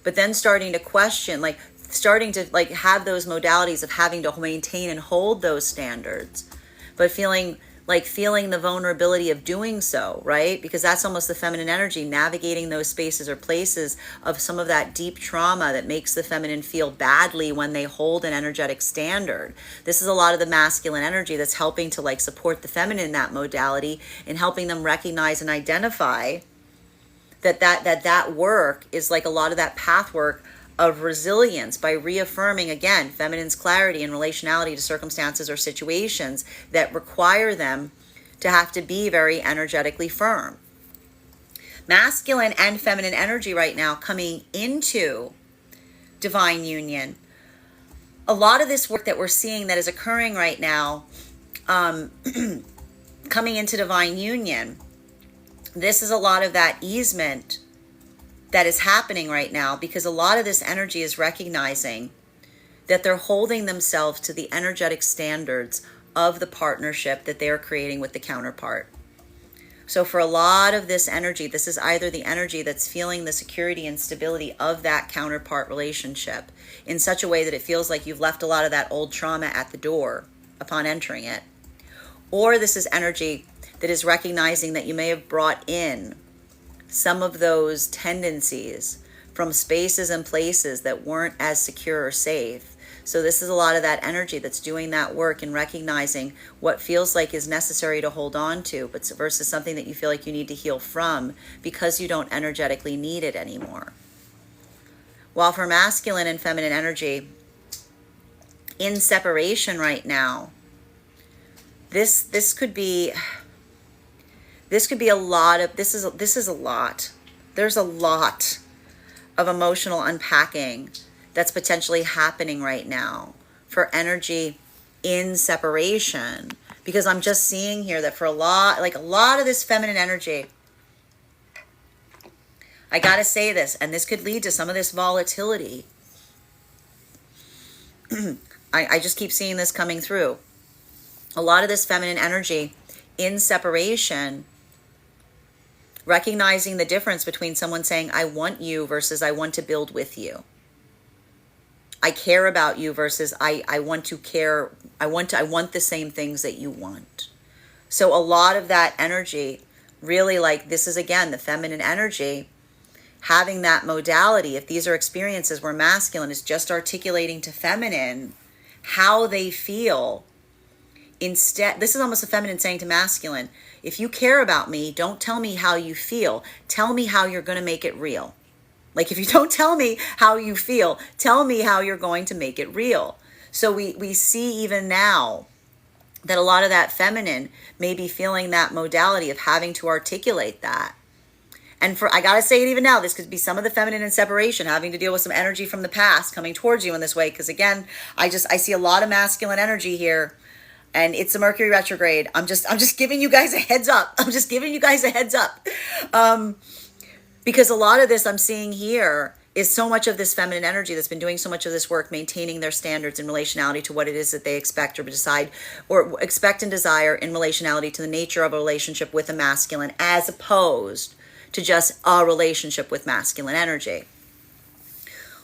but then starting to question, starting to have those modalities of having to maintain and hold those standards, but feeling the vulnerability of doing so, right? Because that's almost the feminine energy, navigating those spaces or places of some of that deep trauma that makes the feminine feel badly when they hold an energetic standard. This is a lot of the masculine energy that's helping to support the feminine in that modality and helping them recognize and identify that work is like a lot of that path work of resilience by reaffirming, again, feminine's clarity in relationality to circumstances or situations that require them to have to be very energetically firm. Masculine and feminine energy right now coming into divine union. A lot of this work that we're seeing that is occurring right now, coming into divine union, this is a lot of that easement that is happening right now, because a lot of this energy is recognizing that they're holding themselves to the energetic standards of the partnership that they are creating with the counterpart. So for a lot of this energy, this is either the energy that's feeling the security and stability of that counterpart relationship in such a way that it feels like you've left a lot of that old trauma at the door, upon entering it. Or this is energy that is recognizing that you may have brought in some of those tendencies from spaces and places that weren't as secure or safe. So this is a lot of that energy that's doing that work and recognizing what feels like is necessary to hold on to, but versus something that you feel like you need to heal from because you don't energetically need it anymore. While for masculine and feminine energy, in separation right now, this could be a lot of, this is a lot. There's a lot of emotional unpacking that's potentially happening right now for energy in separation, because I'm just seeing here that for a lot of this feminine energy, I gotta say this, and this could lead to some of this volatility. I just keep seeing this coming through. A lot of this feminine energy in separation, recognizing the difference between someone saying, I want you versus I want to build with you. I care about you versus I want to care. I want the same things that you want. So a lot of that energy, really, like, this is again the feminine energy having that modality. If these are experiences where masculine is just articulating to feminine how they feel, instead, this is almost a feminine saying to masculine, if you care about me, don't tell me how you feel. Tell me how you're going to make it real. Like, if you don't tell me how you feel, tell me how you're going to make it real. So we see even now that a lot of that feminine may be feeling that modality of having to articulate that. And I got to say it even now, this could be some of the feminine in separation, having to deal with some energy from the past coming towards you in this way. Because again, I see a lot of masculine energy here, and it's a Mercury retrograde. I'm just giving you guys a heads up. Because a lot of this I'm seeing here is so much of this feminine energy that's been doing so much of this work, maintaining their standards in relationality to what it is that they expect or decide or expect and desire in relationality to the nature of a relationship with a masculine, as opposed to just a relationship with masculine energy.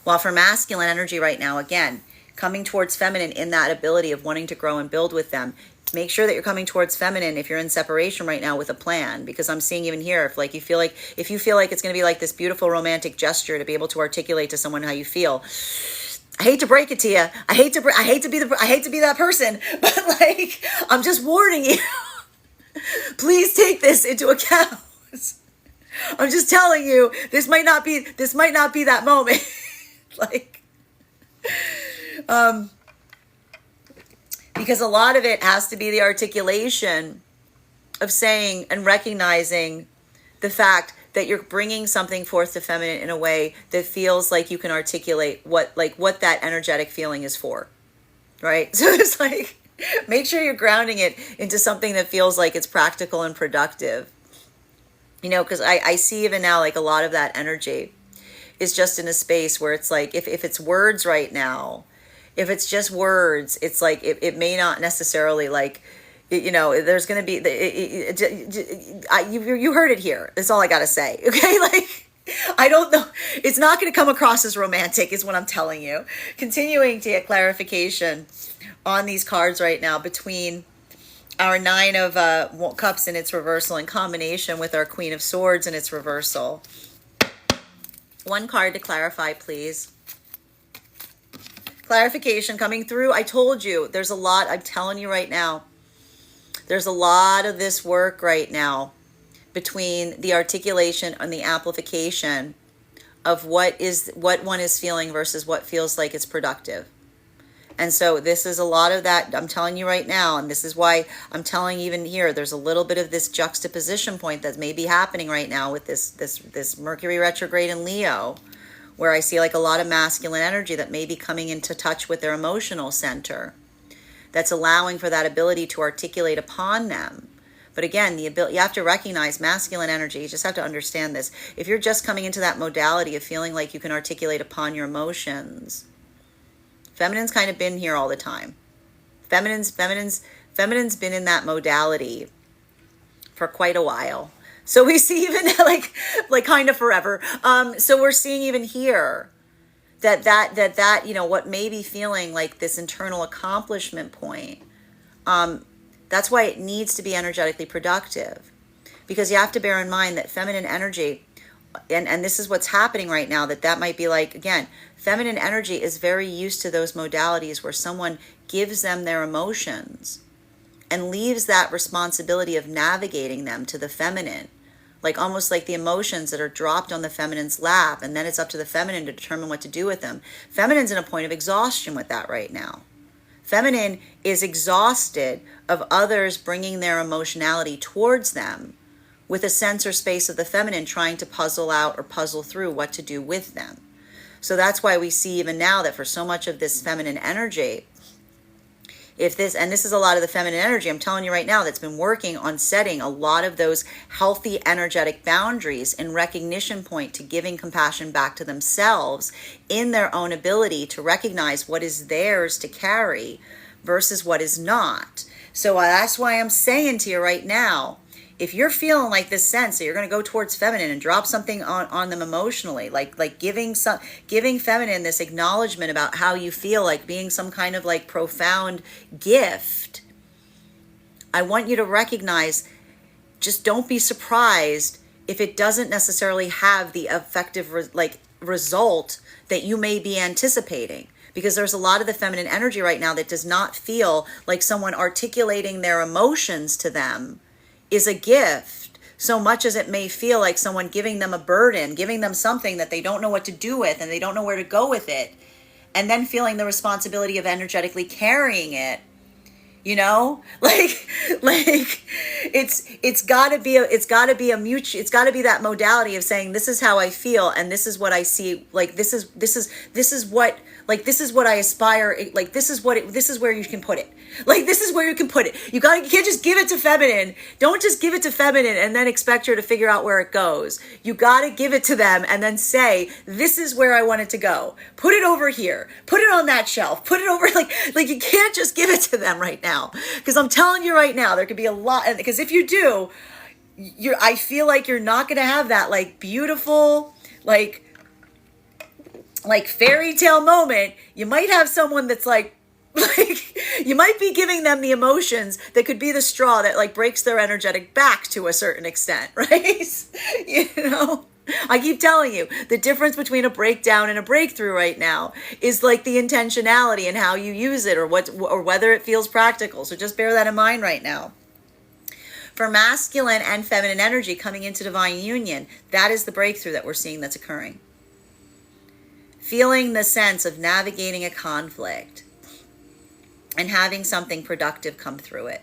While for masculine energy right now, again, coming towards feminine in that ability of wanting to grow and build with them, make sure that you're coming towards feminine if you're in separation right now with a plan, because I'm seeing even here, if you feel like it's going to be like this beautiful romantic gesture to be able to articulate to someone how you feel. I hate to break it to you. I hate to be that person, but like, I'm just warning you. Please take this into account. I'm just telling you, this might not be that moment. Because a lot of it has to be the articulation of saying and recognizing the fact that you're bringing something forth to feminine in a way that feels like you can articulate what that energetic feeling is for, right? So it's like, make sure you're grounding it into something that feels like it's practical and productive. Because I see even now, like, a lot of that energy is just in a space where it's like, if it's words right now, if it's just words, it's like, it may not necessarily, like, there's going to be, you heard it here. That's all I got to say. Okay. Like, I don't know. It's not going to come across as romantic is what I'm telling you. Continuing to get clarification on these cards right now between our Nine of Cups in its reversal in combination with our Queen of Swords in its reversal. One card to clarify, please. Clarification coming through. I told you, there's a lot. I'm telling you right now, there's a lot of this work right now between the articulation and the amplification of what one is feeling versus what feels like it's productive. And so this is a lot of that. I'm telling you right now, and this is why I'm telling even here, there's a little bit of this juxtaposition point that may be happening right now with this Mercury retrograde in Leo, where I see like a lot of masculine energy that may be coming into touch with their emotional center, that's allowing for that ability to articulate upon them. But again, you have to recognize masculine energy. You just have to understand this. If you're just coming into that modality of feeling like you can articulate upon your emotions, feminine's kind of been here all the time. Feminine's been in that modality for quite a while. So we see even like kind of forever. So we're seeing even here that what may be feeling like this internal accomplishment point That's why it needs to be energetically productive, because you have to bear in mind that feminine energy, and this is what's happening right now, that might be like, again, feminine energy is very used to those modalities where someone gives them their emotions and leaves that responsibility of navigating them to the feminine, like almost like the emotions that are dropped on the feminine's lap, and then it's up to the feminine to determine what to do with them. Feminine's in a point of exhaustion with that right now. Feminine is exhausted of others bringing their emotionality towards them with a sense or space of the feminine trying to puzzle out or puzzle through what to do with them. So that's why we see even now that for so much of this feminine energy, this is a lot of the feminine energy, I'm telling you right now, that's been working on setting a lot of those healthy energetic boundaries in recognition point to giving compassion back to themselves in their own ability to recognize what is theirs to carry versus what is not. So that's why I'm saying to you right now, if you're feeling like this sense that you're going to go towards feminine and drop something on them emotionally, like giving feminine this acknowledgement about how you feel, like being some kind of like profound gift, I want you to recognize, just don't be surprised if it doesn't necessarily have the effective result that you may be anticipating. Because there's a lot of the feminine energy right now that does not feel like someone articulating their emotions to them is a gift, so much as it may feel like someone giving them a burden, giving them something that they don't know what to do with and they don't know where to go with it, and then feeling the responsibility of energetically carrying it. You know, like it's got to be that modality of saying, this is how I feel and this is what I see, like this is what I aspire, like this is where you can put it. Like this is where you can put it. You can't just give it to feminine. Don't just give it to feminine and then expect her to figure out where it goes. You got to give it to them and then say, this is where I want it to go. Put it over here. Put it on that shelf. Put it over, like you can't just give it to them right now. Because I'm telling you right now, there could be a lot, because if you do, I feel like you're not going to have that like beautiful, like fairy tale moment. You might have someone that's like you might be giving them the emotions that could be the straw that like breaks their energetic back to a certain extent, right? You know, I keep telling you, the difference between a breakdown and a breakthrough right now is like the intentionality and how you use it, or whether it feels practical. So just bear that in mind right now. For masculine and feminine energy coming into divine union, that is the breakthrough that we're seeing that's occurring. Feeling the sense of navigating a conflict and having something productive come through it.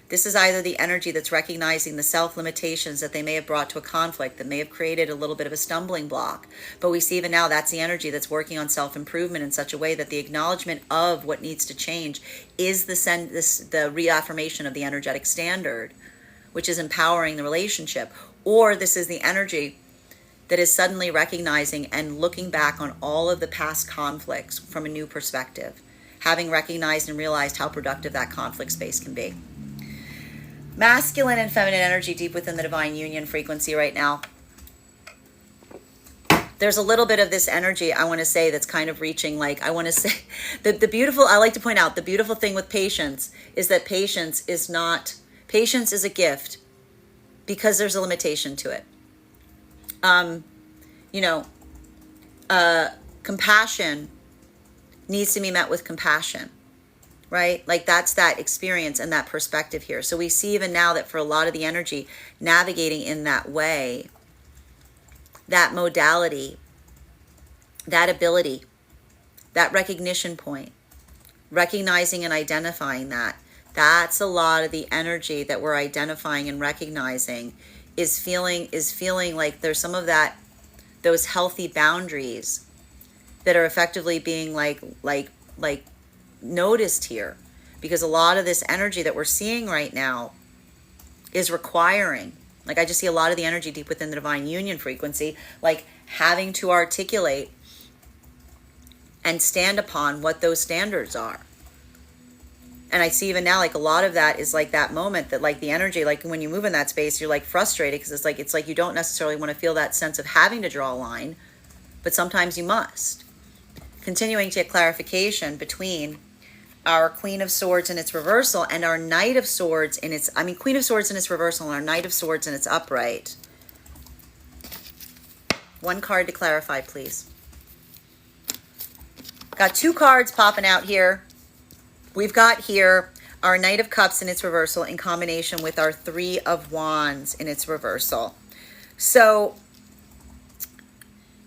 This is either the energy that's recognizing the self-limitations that they may have brought to a conflict that may have created a little bit of a stumbling block. But we see even now that's the energy that's working on self-improvement in such a way that the acknowledgement of what needs to change is the reaffirmation of the energetic standard, which is empowering the relationship. Or this is the energy that is suddenly recognizing and looking back on all of the past conflicts from a new perspective, having recognized and realized how productive that conflict space can be. Masculine and feminine energy deep within the divine union frequency right now. There's a little bit of this energy, I want to say, that's kind of reaching, like, I want to say, I like to point out, the beautiful thing with patience is that patience is a gift because there's a limitation to it. Compassion needs to be met with compassion, right? Like that's that experience and that perspective here. So we see even now that for a lot of the energy navigating in that way, that modality, that ability, that recognition point, recognizing and identifying that's a lot of the energy that we're identifying and recognizing is feeling like there's some of those healthy boundaries that are effectively being like noticed here, because a lot of this energy that we're seeing right now is requiring, like I just see a lot of the energy deep within the divine union frequency, like having to articulate and stand upon what those standards are. And I see even now, like a lot of that is like that moment that like the energy, like when you move in that space, you're like frustrated because it's like you don't necessarily want to feel that sense of having to draw a line, but sometimes you must. Continuing to get clarification between our Queen of Swords in its reversal and our Knight of Swords in its, Queen of Swords in its reversal and our Knight of Swords in its upright. One card to clarify, please. Got two cards popping out here. We've got here our Knight of Cups in its reversal in combination with our Three of Wands in its reversal. So,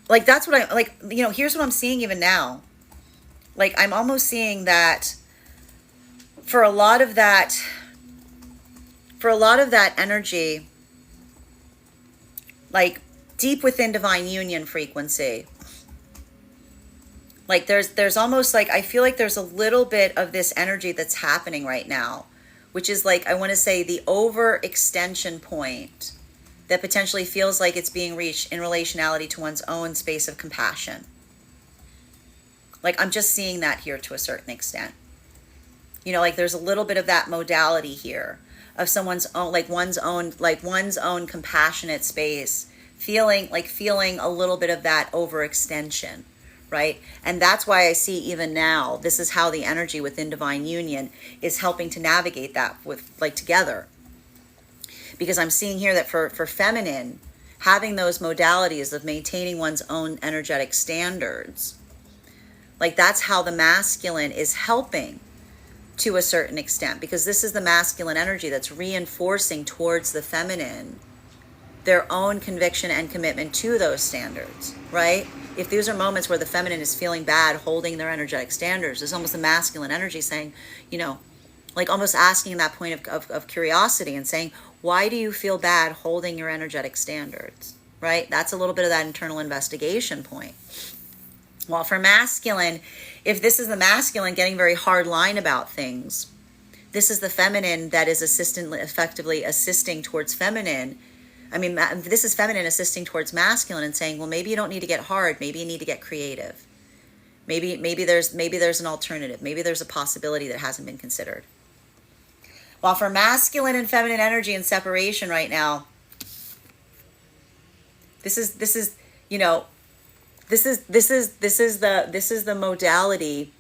like, that's what I, like, you know, here's what I'm seeing even now. Like, I'm almost seeing that for a lot of that energy, like, deep within divine union frequency, like there's almost like, I feel like there's a little bit of this energy that's happening right now, which is like, I want to say the overextension point that potentially feels like it's being reached in relationality to one's own space of compassion. Like, I'm just seeing that here to a certain extent. You know, like there's a little bit of that modality here of someone's own, like one's own compassionate space, feeling a little bit of that overextension, right? And that's why I see even now, this is how the energy within divine union is helping to navigate that with, like, together. Because I'm seeing here that for feminine, having those modalities of maintaining one's own energetic standards, like that's how the masculine is helping to a certain extent, because this is the masculine energy that's reinforcing towards the feminine their own conviction and commitment to those standards, right? If these are moments where the feminine is feeling bad holding their energetic standards, it's almost the masculine energy saying, you know, like almost asking that point of curiosity and saying, why do you feel bad holding your energetic standards, right? That's a little bit of that internal investigation point. Well, for masculine, if this is the masculine getting very hard line about things, this is the feminine that is effectively assisting towards feminine. I mean, this is feminine assisting towards masculine and saying, well, maybe you don't need to get hard. Maybe you need to get creative. Maybe there's an alternative. Maybe there's a possibility that hasn't been considered. While for masculine and feminine energy in separation right now, this is the modality.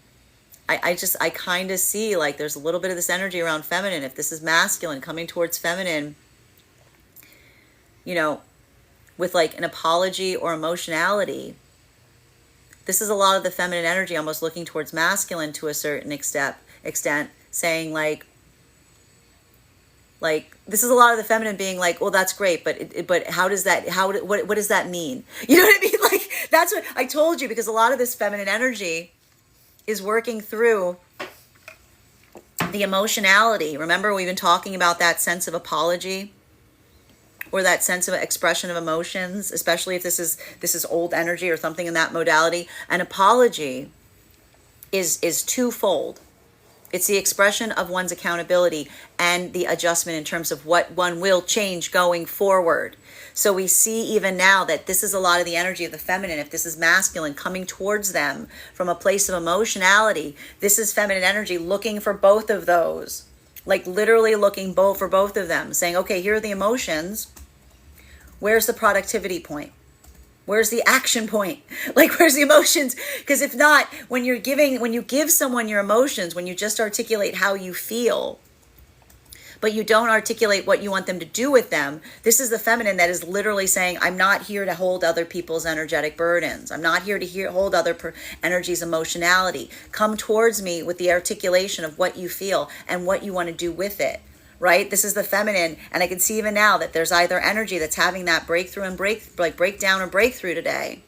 I kind of see like there's a little bit of this energy around feminine. If this is masculine coming towards feminine, you know, with like an apology or emotionality, this is a lot of the feminine energy almost looking towards masculine to a certain extent, saying like this is a lot of the feminine being like, well, that's great, but what does that mean? You know what I mean? Like, that's what I told you, because a lot of this feminine energy is working through the emotionality. Remember, we've been talking about that sense of apology or that sense of expression of emotions, especially if this is old energy or something in that modality. An apology is twofold. It's the expression of one's accountability and the adjustment in terms of what one will change going forward. So we see even now that this is a lot of the energy of the feminine. If this is masculine coming towards them from a place of emotionality, this is feminine energy looking for both of those. Like literally looking for both of them, saying, okay, here are the emotions. Where's the productivity point? Where's the action point? Like, where's the emotions? Because if not, when you give someone your emotions, when you just articulate how you feel, but you don't articulate what you want them to do with them, this is the feminine that is literally saying, I'm not here to hold other people's energetic burdens. I'm not here to hold other energy's emotionality. Come towards me with the articulation of what you feel and what you want to do with it. Right? This is the feminine. And I can see even now that there's either energy that's having that breakthrough and breakdown or breakthrough today.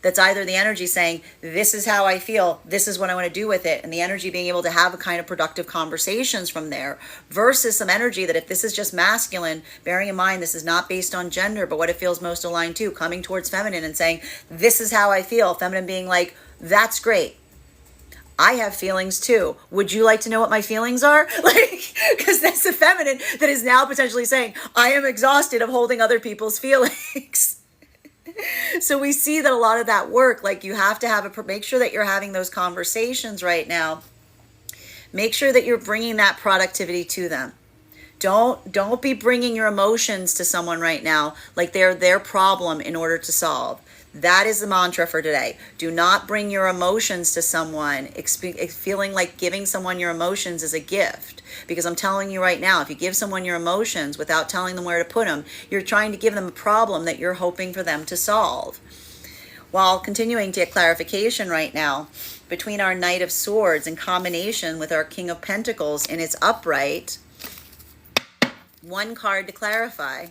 That's either the energy saying, this is how I feel, this is what I want to do with it. And the energy being able to have a kind of productive conversations from there, versus some energy that if this is just masculine, bearing in mind, this is not based on gender, but what it feels most aligned to, coming towards feminine and saying, this is how I feel. Feminine being like, that's great. I have feelings too. Would you like to know what my feelings are? Like, because that's the feminine that is now potentially saying, I am exhausted of holding other people's feelings. So we see that a lot of that work, like you have to make sure that you're having those conversations right now. Make sure that you're bringing that productivity to them. Don't be bringing your emotions to someone right now like they're their problem in order to solve. That is the mantra for today. Do not bring your emotions to someone, feeling like giving someone your emotions is a gift. Because I'm telling you right now, if you give someone your emotions without telling them where to put them, you're trying to give them a problem that you're hoping for them to solve. While continuing to get clarification right now, between our Knight of Swords in combination with our King of Pentacles in its upright, one card to clarify.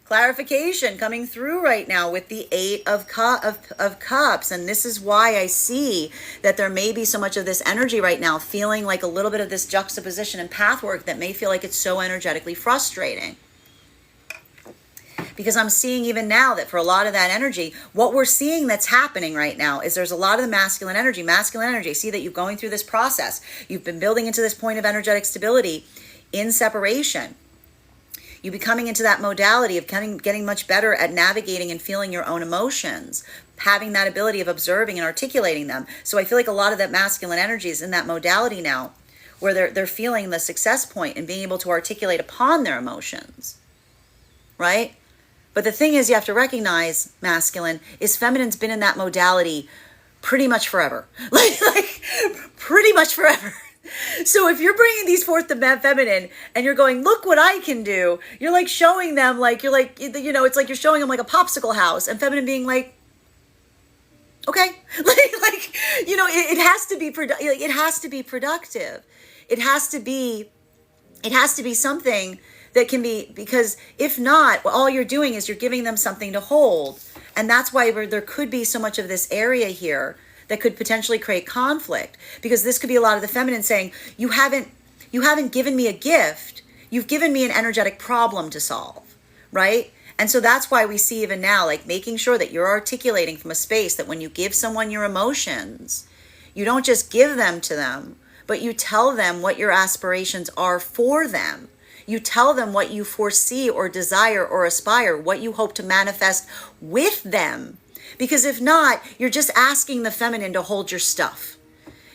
Clarification coming through right now with the Eight of Cups. And this is why I see that there may be so much of this energy right now, feeling like a little bit of this juxtaposition and path work that may feel like it's so energetically frustrating. Because I'm seeing even now that for a lot of that energy, what we're seeing that's happening right now is there's a lot of the masculine energy. See that you're going through this process. You've been building into this point of energetic stability in separation. You be coming into that modality of getting much better at navigating and feeling your own emotions, having that ability of observing and articulating them. So I feel like a lot of that masculine energy is in that modality now, where they're feeling the success point and being able to articulate upon their emotions, right? But the thing is, you have to recognize, masculine, is feminine's been in that modality pretty much forever. like pretty much forever. So if you're bringing these forth to feminine and you're going, look what I can do, you're like showing them, like, you're like, you know, it's like you're showing them like a popsicle house, and feminine being like, okay, like, you know, it has to be, it has to be productive. It has to be something that can be, because if not, all you're doing is you're giving them something to hold. And that's why there could be so much of this area here that could potentially create conflict, because this could be a lot of the feminine saying, you haven't given me a gift, you've given me an energetic problem to solve, right? And so that's why we see even now, like, making sure that you're articulating from a space that when you give someone your emotions, you don't just give them to them, but you tell them what your aspirations are for them. You tell them what you foresee or desire or aspire, what you hope to manifest with them. Because if not, you're just asking the feminine to hold your stuff.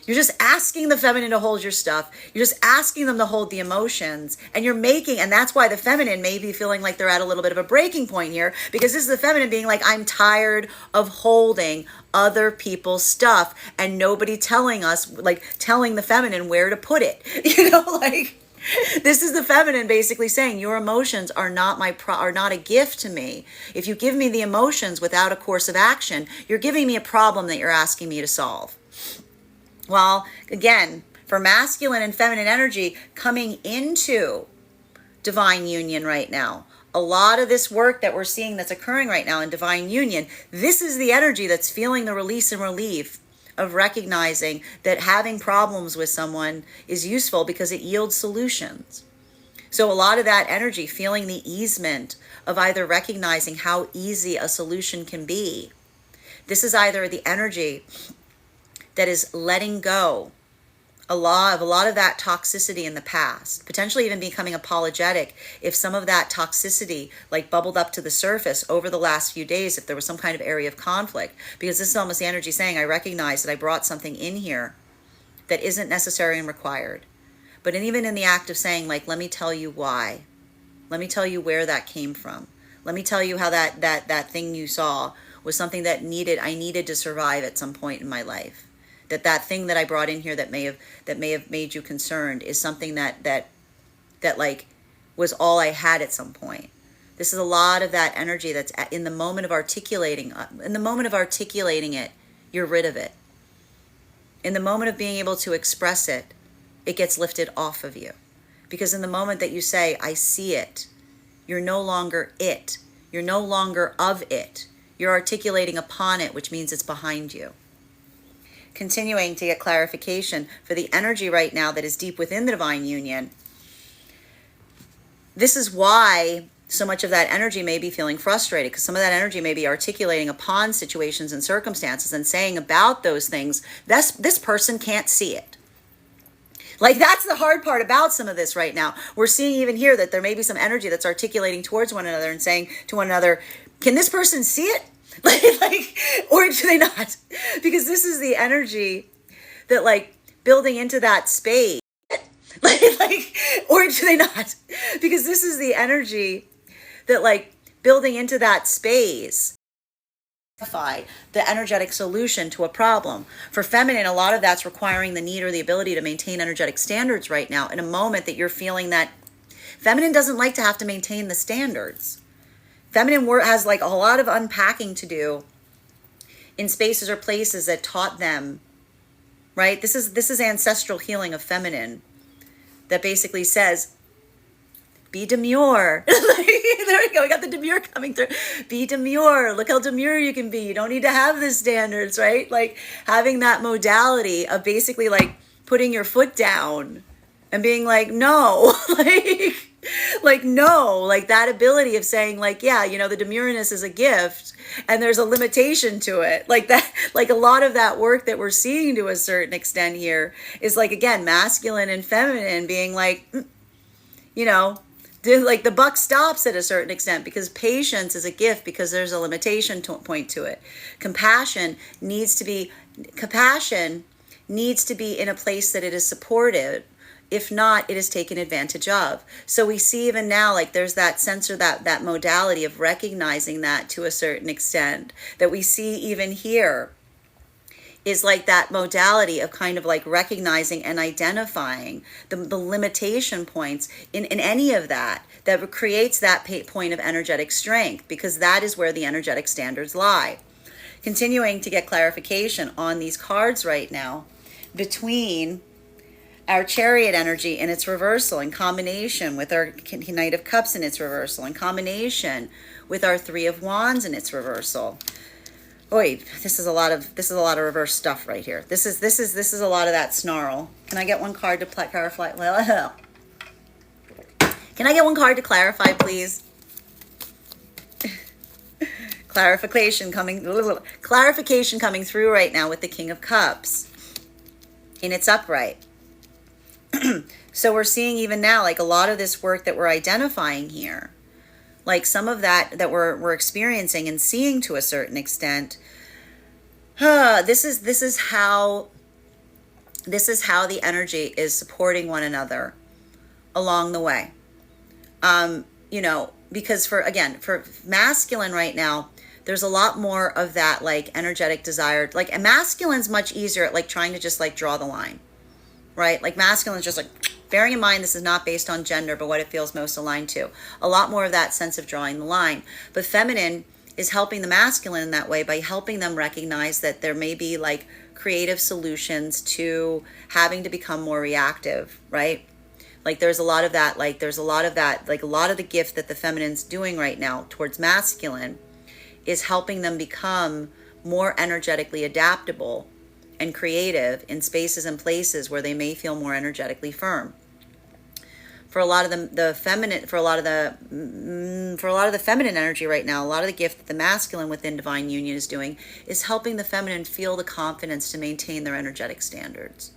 You're just asking the feminine to hold your stuff. You're just asking them to hold the emotions. And and that's why the feminine may be feeling like they're at a little bit of a breaking point here, because this is the feminine being like, I'm tired of holding other people's stuff and nobody telling us, like telling the feminine where to put it. You know, like, this is the feminine basically saying, your emotions are not are not a gift to me. If you give me the emotions without a course of action, you're giving me a problem that you're asking me to solve. Well, again, for masculine and feminine energy coming into divine union right now, a lot of this work that we're seeing that's occurring right now in divine union, this is the energy that's feeling the release and relief of recognizing that having problems with someone is useful because it yields solutions. So a lot of that energy, feeling the easement of either recognizing how easy a solution can be. This is either the energy that is letting go a lot of that toxicity in the past, potentially even becoming apologetic if some of that toxicity like bubbled up to the surface over the last few days, if there was some kind of area of conflict, because this is almost the energy saying, I recognize that I brought something in here that isn't necessary and required. But even in the act of saying, like, let me tell you why, let me tell you where that came from, let me tell you how that thing you saw was something that I needed to survive at some point in my life. That thing that I brought in here that may have made you concerned is something that like was all I had at some point. This is a lot of that energy that's in the moment of articulating. In the moment of articulating it, you're rid of it. In the moment of being able to express it, it gets lifted off of you. Because in the moment that you say, I see it, you're no longer it. You're no longer of it. You're articulating upon it, which means it's behind you. Continuing to get clarification for the energy right now that is deep within the divine union. This is why so much of that energy may be feeling frustrated, because some of that energy may be articulating upon situations and circumstances and saying about those things, this person can't see it. Like, that's the hard part about some of this right now. We're seeing even here that there may be some energy that's articulating towards one another and saying to one another, can this person see it? like, or do they not? Because this is the energy that, like, building into that space, like, or do they not? Because this is the energy that, like, building into that space the energetic solution to a problem. For feminine, a lot of that's requiring the need or the ability to maintain energetic standards right now in a moment that you're feeling that feminine doesn't like to have to maintain the standards. Feminine has like a lot of unpacking to do in spaces or places that taught them, right? This is ancestral healing of feminine that basically says, be demure. There we go. We got the demure coming through. Be demure. Look how demure you can be. You don't need to have the standards, right? Like having that modality of basically like putting your foot down and being like, no, like no, like that ability of saying like, yeah, you know, the demureness is a gift and there's a limitation to it. Like that, like a lot of that work that we're seeing to a certain extent here is like, again, masculine and feminine being like, you know, like the buck stops at a certain extent because patience is a gift because there's a limitation point to it. Compassion needs to be in a place that it is supported. If not, it is taken advantage of. So we see even now, like there's that sense or that modality of recognizing that to a certain extent that we see even here is like that modality of kind of like recognizing and identifying the limitation points in any of that creates that point of energetic strength, because that is where the energetic standards lie. Continuing to get clarification on these cards right now between our Chariot energy in its reversal in combination with our Knight of Cups in its reversal in combination with our Three of Wands in its reversal. Boy, this is a lot of reverse stuff right here. This is a lot of that snarl. Can I get one card to clarify? Can I get one card to clarify, please? Clarification coming through right now with the King of Cups in its upright. So we're seeing even now like a lot of this work that we're identifying here, like some of that we're experiencing and seeing to a certain extent. This is how the energy is supporting one another along the way. You know, because for masculine right now, there's a lot more of that like energetic desire. Like a masculine's much easier at like trying to just like draw the line, right? Like masculine's just like, bearing in mind this is not based on gender, but what it feels most aligned to. A lot more of that sense of drawing the line. But feminine is helping the masculine in that way by helping them recognize that there may be like creative solutions to having to become more reactive, right? Like there's a lot of that, like a lot of the gift that the feminine's doing right now towards masculine is helping them become more energetically adaptable and creative in spaces and places where they may feel more energetically firm. For a lot of the feminine energy right now, a lot of the gift that the masculine within divine union is doing is helping the feminine feel the confidence to maintain their energetic standards.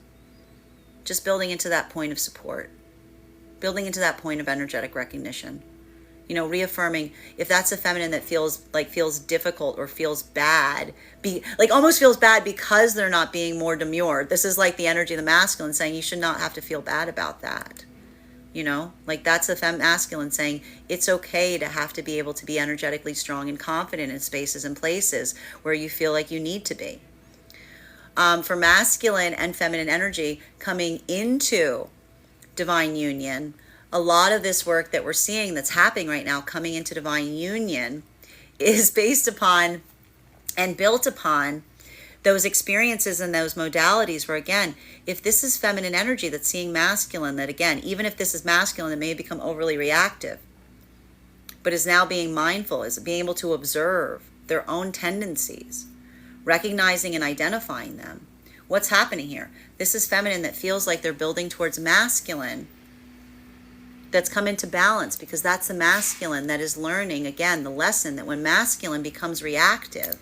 Just building into that point of support, building into that point of energetic recognition. You know, reaffirming if that's a feminine that feels difficult or feels bad, almost feels bad because they're not being more demure. This is like the energy of the masculine saying you should not have to feel bad about that. You know, like that's the masculine saying it's okay to have to be able to be energetically strong and confident in spaces and places where you feel like you need to be. For masculine and feminine energy coming into divine union, a lot of this work that we're seeing that's happening right now coming into divine union is based upon and built upon those experiences and those modalities where, again, if this is feminine energy that's seeing masculine, that again, even if this is masculine, it may become overly reactive, but is now being mindful, is being able to observe their own tendencies, recognizing and identifying them. What's happening here? This is feminine that feels like they're building towards masculine that's come into balance, because that's the masculine that is learning, again, the lesson that when masculine becomes reactive,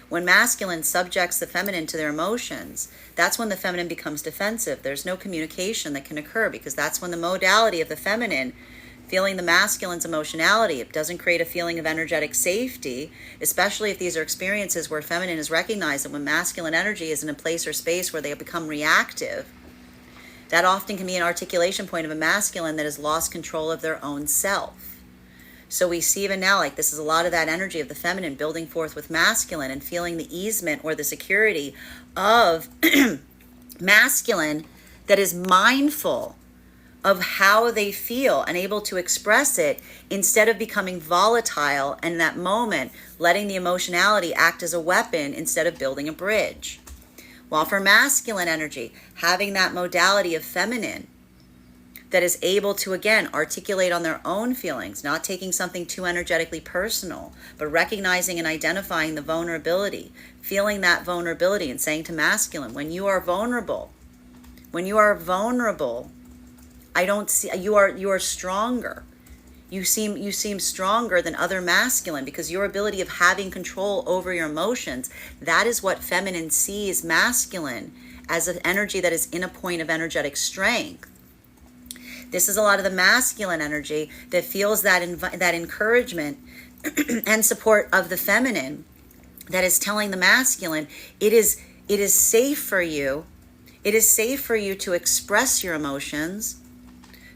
when masculine subjects the feminine to their emotions, that's when the feminine becomes defensive. There's no communication that can occur, because that's when the modality of the feminine feeling the masculine's emotionality, it doesn't create a feeling of energetic safety, especially if these are experiences where feminine is recognized that when masculine energy is in a place or space where they have become reactive, that often can be an articulation point of a masculine that has lost control of their own self. So we see even now, like this is a lot of that energy of the feminine building forth with masculine and feeling the easement or the security of masculine that is mindful of how they feel and able to express it instead of becoming volatile and in that moment letting the emotionality act as a weapon instead of building a bridge. While for masculine energy, having that modality of feminine that is able to, again, articulate on their own feelings, not taking something too energetically personal, but recognizing and identifying the vulnerability, feeling that vulnerability and saying to masculine, when you are vulnerable, I don't see, you are stronger. You seem stronger than other masculine because your ability of having control over your emotions, that is what feminine sees masculine as an energy that is in a point of energetic strength. This is a lot of the masculine energy that feels that encouragement and support of the feminine that is telling the masculine, it is safe for you. It is safe for you to express your emotions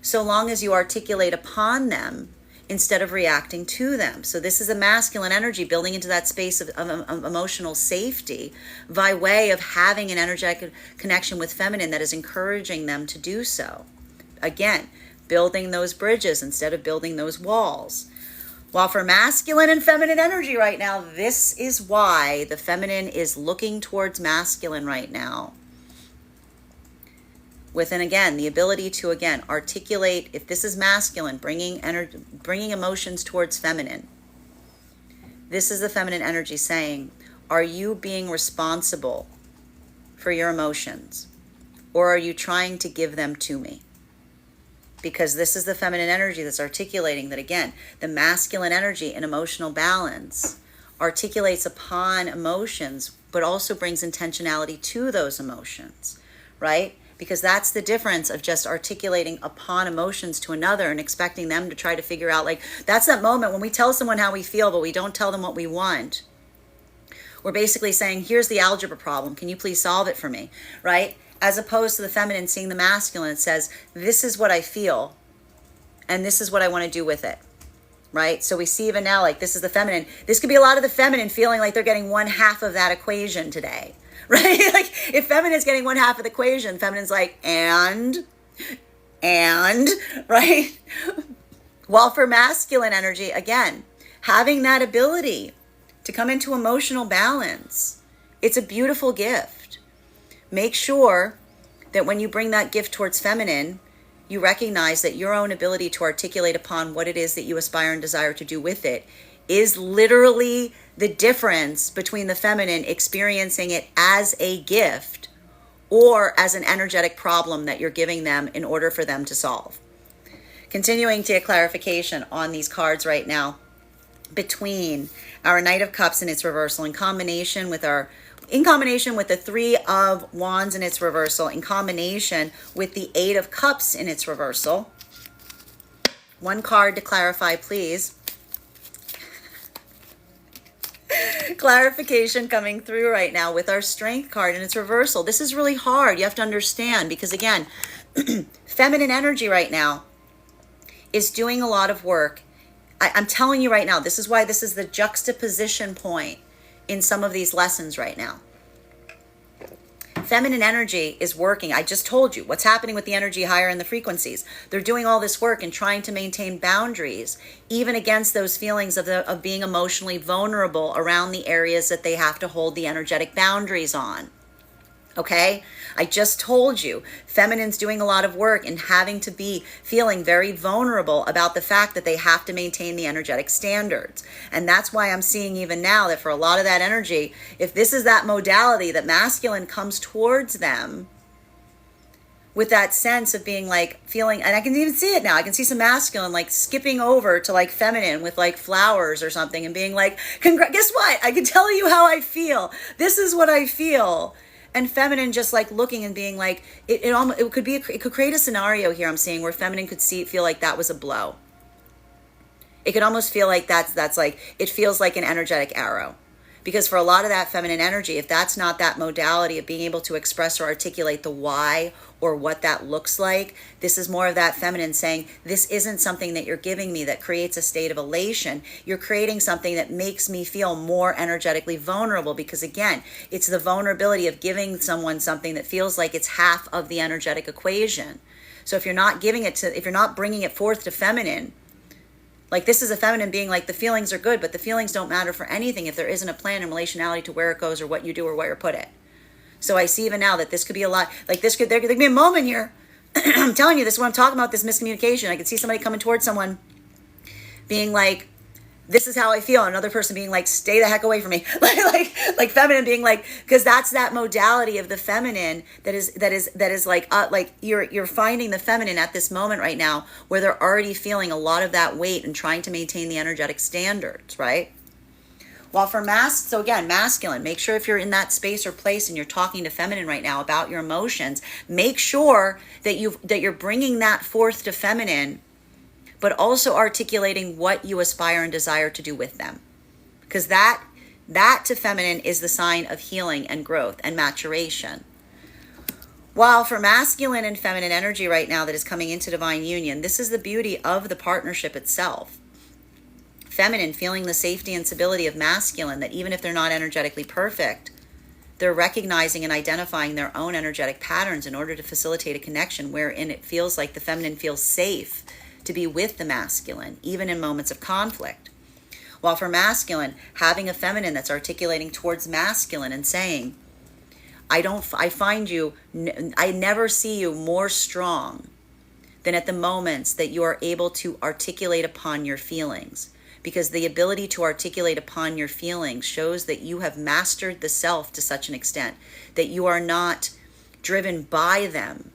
so long as you articulate upon them instead of reacting to them. So this is a masculine energy building into that space of emotional safety by way of having an energetic connection with feminine that is encouraging them to do so. Again, building those bridges instead of building those walls. While for masculine and feminine energy right now, this is why the feminine is looking towards masculine right now. Within, again, the ability to, again, articulate, if this is masculine, bringing emotions towards feminine. This is the feminine energy saying, are you being responsible for your emotions? Or are you trying to give them to me? Because this is the feminine energy that's articulating that, again, the masculine energy in emotional balance articulates upon emotions, but also brings intentionality to those emotions, right? Because that's the difference of just articulating upon emotions to another and expecting them to try to figure out, like, that's that moment when we tell someone how we feel, but we don't tell them what we want. We're basically saying, here's the algebra problem. Can you please solve it for me, right? As opposed to the feminine seeing the masculine, it says, this is what I feel, and this is what I want to do with it, right? So we see even now, like, this is the feminine. This could be a lot of the feminine feeling like they're getting one half of that equation today, right? Like, if feminine's getting one half of the equation, feminine's like, and, right? While for masculine energy, again, having that ability to come into emotional balance, it's a beautiful gift. Make sure that when you bring that gift towards feminine, you recognize that your own ability to articulate upon what it is that you aspire and desire to do with it is literally the difference between the feminine experiencing it as a gift or as an energetic problem that you're giving them in order for them to solve. Continuing to get clarification on these cards right now between our Knight of Cups and its reversal in combination with the Three of Wands in its reversal, in combination with the Eight of Cups in its reversal. One card to clarify, please. Clarification coming through right now with our Strength card in its reversal. This is really hard. You have to understand because, again, feminine energy right now is doing a lot of work. I'm telling you right now, this is why this is the juxtaposition point in some of these lessons right now. Feminine energy is working. I just told you what's happening with the energy higher in the frequencies. They're doing all this work and trying to maintain boundaries, even against those feelings of being emotionally vulnerable around the areas that they have to hold the energetic boundaries on. Okay? I just told you, feminine's doing a lot of work and having to be feeling very vulnerable about the fact that they have to maintain the energetic standards. And that's why I'm seeing even now that for a lot of that energy, if this is that modality that masculine comes towards them with that sense of being like feeling, and I can even see it now. I can see some masculine like skipping over to like feminine with like flowers or something and being like, guess what? I can tell you how I feel. This is what I feel. And feminine just like looking and being like, it could create a scenario here I'm seeing where feminine could feel like that was a blow. It could almost feel like that's like, it feels like an energetic arrow Because for a lot of that feminine energy, if that's not that modality of being able to express or articulate the why or what that looks like, this is more of that feminine saying, this isn't something that you're giving me that creates a state of elation. You're creating something that makes me feel more energetically vulnerable, because again, it's the vulnerability of giving someone something that feels like it's half of the energetic equation. So if you're not if you're not bringing it forth to feminine, like this is a feminine being like, the feelings are good, but the feelings don't matter for anything if there isn't a plan and relationality to where it goes or what you do or where you put it. So I see even now that this could be a lot, like there could be a moment here. I'm telling you, this is what I'm talking about, this miscommunication. I could see somebody coming towards someone being like, this is how I feel. Another person being like, stay the heck away from me. like feminine being like, because that's that modality of the feminine that is like you're finding the feminine at this moment right now where they're already feeling a lot of that weight and trying to maintain the energetic standards, right? While for so again, masculine, make sure if you're in that space or place and you're talking to feminine right now about your emotions, make sure that you're bringing that forth to feminine, but also articulating what you aspire and desire to do with them. Because that to feminine is the sign of healing and growth and maturation. While for masculine and feminine energy right now that is coming into divine union, this is the beauty of the partnership itself. Feminine feeling the safety and stability of masculine, that even if they're not energetically perfect, they're recognizing and identifying their own energetic patterns in order to facilitate a connection wherein it feels like the feminine feels safe to be with the masculine, even in moments of conflict. While for masculine, having a feminine that's articulating towards masculine and saying, I never see you more strong than at the moments that you are able to articulate upon your feelings. Because the ability to articulate upon your feelings shows that you have mastered the self to such an extent that you are not driven by them.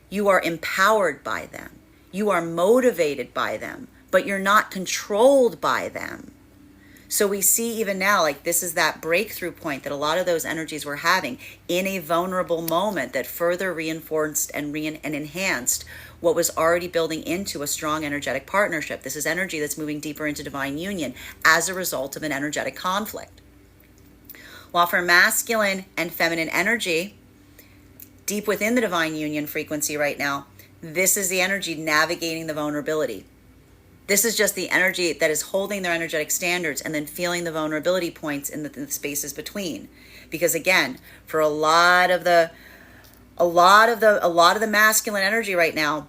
You are empowered by them. You are motivated by them, but you're not controlled by them. So we see even now, like this is that breakthrough point that a lot of those energies were having in a vulnerable moment that further reinforced and enhanced what was already building into a strong energetic partnership. This is energy that's moving deeper into divine union as a result of an energetic conflict. While for masculine and feminine energy, deep within the divine union frequency right now, this is the energy navigating the vulnerability. This is just the energy that is holding their energetic standards and then feeling the vulnerability points in the spaces between. Because again, for a lot of the masculine energy right now,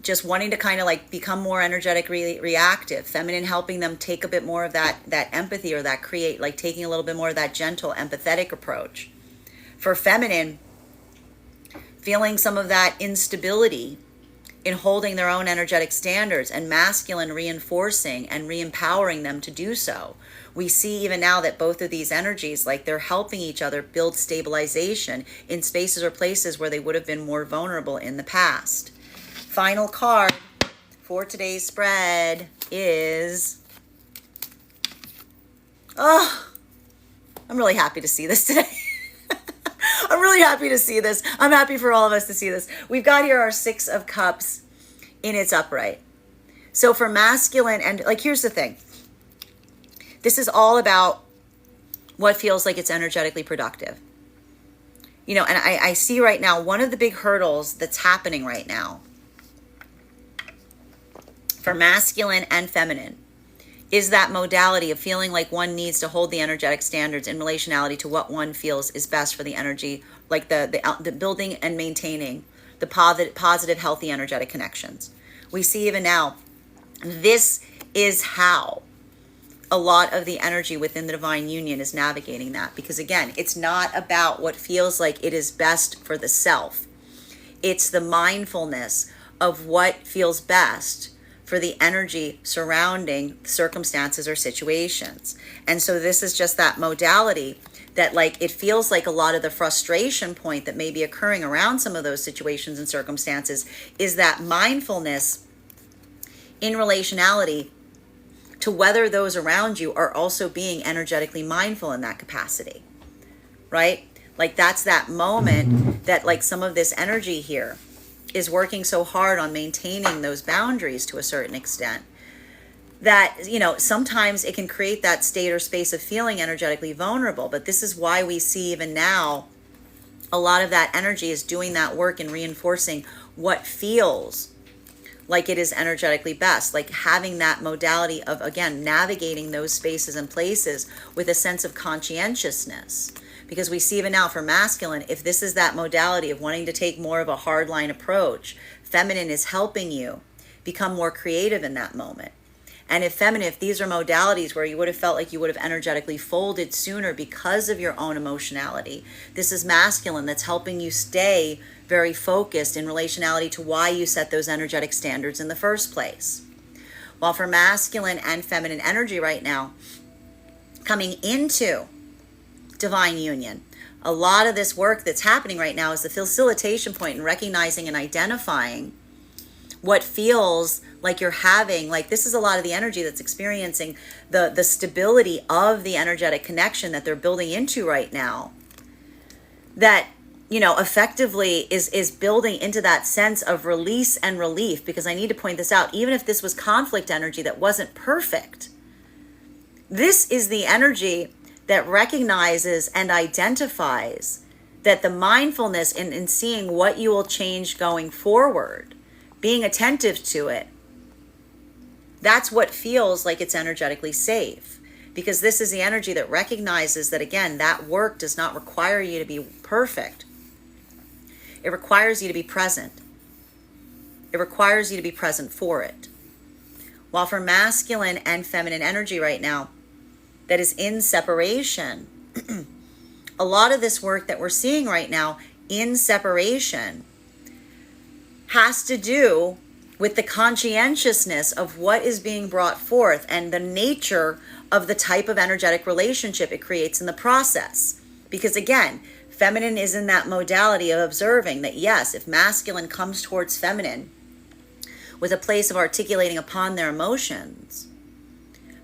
just wanting to kind of like become more energetically reactive, feminine helping them take a bit more of that empathy or that create, like taking a little bit more of that gentle, empathetic approach. For feminine, feeling some of that instability in holding their own energetic standards, and masculine reinforcing and re-empowering them to do so. We see even now that both of these energies, like they're helping each other build stabilization in spaces or places where they would have been more vulnerable in the past. Final card for today's spread is, I'm really happy to see this today. I'm really happy to see this. I'm happy for all of us to see this. We've got here our Six of Cups in its upright. So for masculine, and like, here's the thing. This is all about what feels like it's energetically productive. You know, and I see right now, one of the big hurdles that's happening right now for masculine and feminine is that modality of feeling like one needs to hold the energetic standards in relationality to what one feels is best for the energy, like the building and maintaining the positive, healthy, energetic connections. We see even now, this is how a lot of the energy within the divine union is navigating that. Because again, it's not about what feels like it is best for the self. It's the mindfulness of what feels best for the energy surrounding circumstances or situations. And so this is just that modality that, like, it feels like a lot of the frustration point that may be occurring around some of those situations and circumstances is that mindfulness in relationality to whether those around you are also being energetically mindful in that capacity, right? Like, that's that moment that, like, some of this energy here is working so hard on maintaining those boundaries to a certain extent. that, sometimes it can create that state or space of feeling energetically vulnerable. But this is why we see even now a lot of that energy is doing that work and reinforcing what feels like it is energetically best, like having that modality of, again, navigating those spaces and places with a sense of conscientiousness. Because we see even now for masculine, if this is that modality of wanting to take more of a hardline approach, feminine is helping you become more creative in that moment. And if these are modalities where you would have felt like you would have energetically folded sooner because of your own emotionality, this is masculine that's helping you stay very focused in relationality to why you set those energetic standards in the first place. While for masculine and feminine energy right now, coming into divine union, a lot of this work that's happening right now is the facilitation point in recognizing and identifying what feels like you're having, like this is a lot of the energy that's experiencing the stability of the energetic connection that they're building into right now, that effectively is building into that sense of release and relief. Because I need to point this out, even if this was conflict energy that wasn't perfect, this is the energy that recognizes and identifies that the mindfulness in seeing what you will change going forward, being attentive to it, that's what feels like it's energetically safe. Because this is the energy that recognizes that, again, that work does not require you to be perfect. It requires you to be present. It requires you to be present for it. While for masculine and feminine energy right now, that is in separation, a lot of this work that we're seeing right now in separation has to do with the conscientiousness of what is being brought forth and the nature of the type of energetic relationship it creates in the process. Because again, feminine is in that modality of observing that, yes, if masculine comes towards feminine with a place of articulating upon their emotions,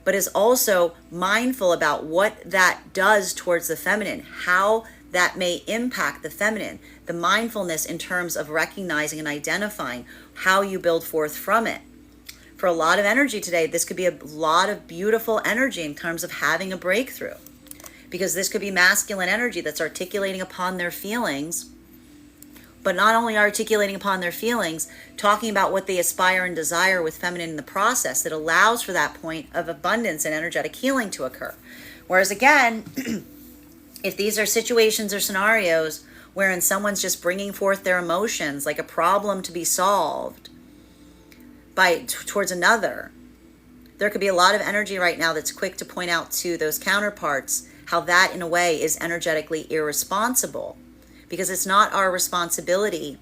but is also mindful about what that does towards the feminine, how that may impact the feminine, the mindfulness in terms of recognizing and identifying how you build forth from it. For a lot of energy today, this could be a lot of beautiful energy in terms of having a breakthrough, because this could be masculine energy that's articulating upon their feelings, but not only articulating upon their feelings, talking about what they aspire and desire with feminine in the process that allows for that point of abundance and energetic healing to occur. Whereas again, if these are situations or scenarios wherein someone's just bringing forth their emotions like a problem to be solved towards another, there could be a lot of energy right now that's quick to point out to those counterparts how that in a way is energetically irresponsible, because it's not our responsibility.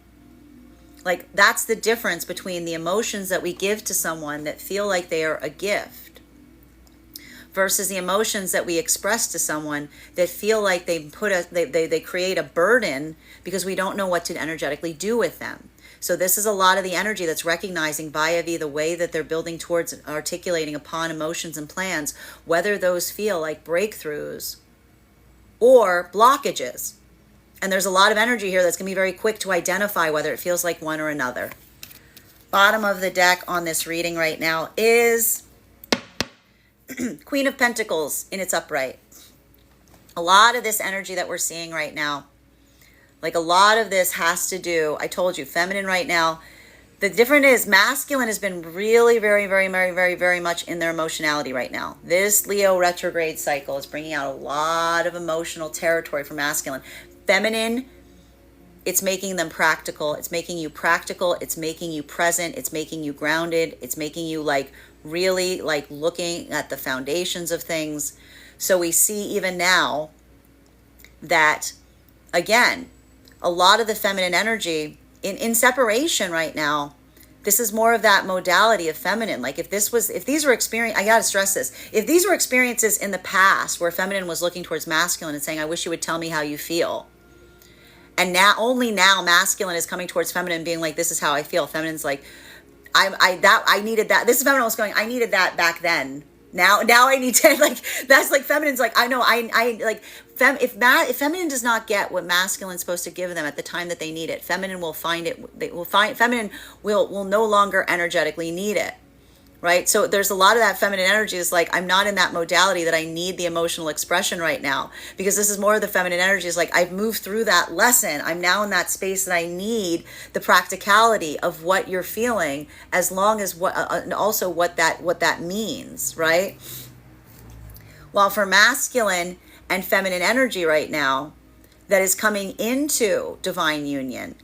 Like, that's the difference between the emotions that we give to someone that feel like they are a gift versus the emotions that we express to someone that feel like they create a burden because we don't know what to energetically do with them. So this is a lot of the energy that's recognizing via the way that they're building towards articulating upon emotions and plans, whether those feel like breakthroughs or blockages. And there's a lot of energy here that's going to be very quick to identify whether it feels like one or another. Bottom of the deck on this reading right now is Queen of Pentacles in its upright. A lot of this energy that we're seeing right now, like a lot of this has to do, I told you, feminine right now. The difference is masculine has been really very, very, very, very, very much in their emotionality right now. This Leo retrograde cycle is bringing out a lot of emotional territory for masculine. Feminine, it's making them practical. It's making you practical. It's making you present. It's making you grounded. It's making you like really like looking at the foundations of things. So we see even now that, again, a lot of the feminine energy in separation right now, this is more of that modality of feminine. Like if these were experience, I gotta stress this. If these were experiences in the past where feminine was looking towards masculine and saying, I wish you would tell me how you feel. And only now masculine is coming towards feminine and being like, this is how I feel. Feminine's like, I needed that. This is feminine was going, I needed that back then. Now I need to, like, that's like feminine's like, I know, I like, if feminine does not get what masculine's supposed to give them at the time that they need it, feminine will find it, feminine will no longer energetically need it. right? So there's a lot of that feminine energy is like, I'm not in that modality that I need the emotional expression right now, because this is more of the feminine energy is like, I've moved through that lesson. I'm now in that space that I need the practicality of what you're feeling, as long as what, and also what that means, right? While for masculine and feminine energy right now, that is coming into divine union,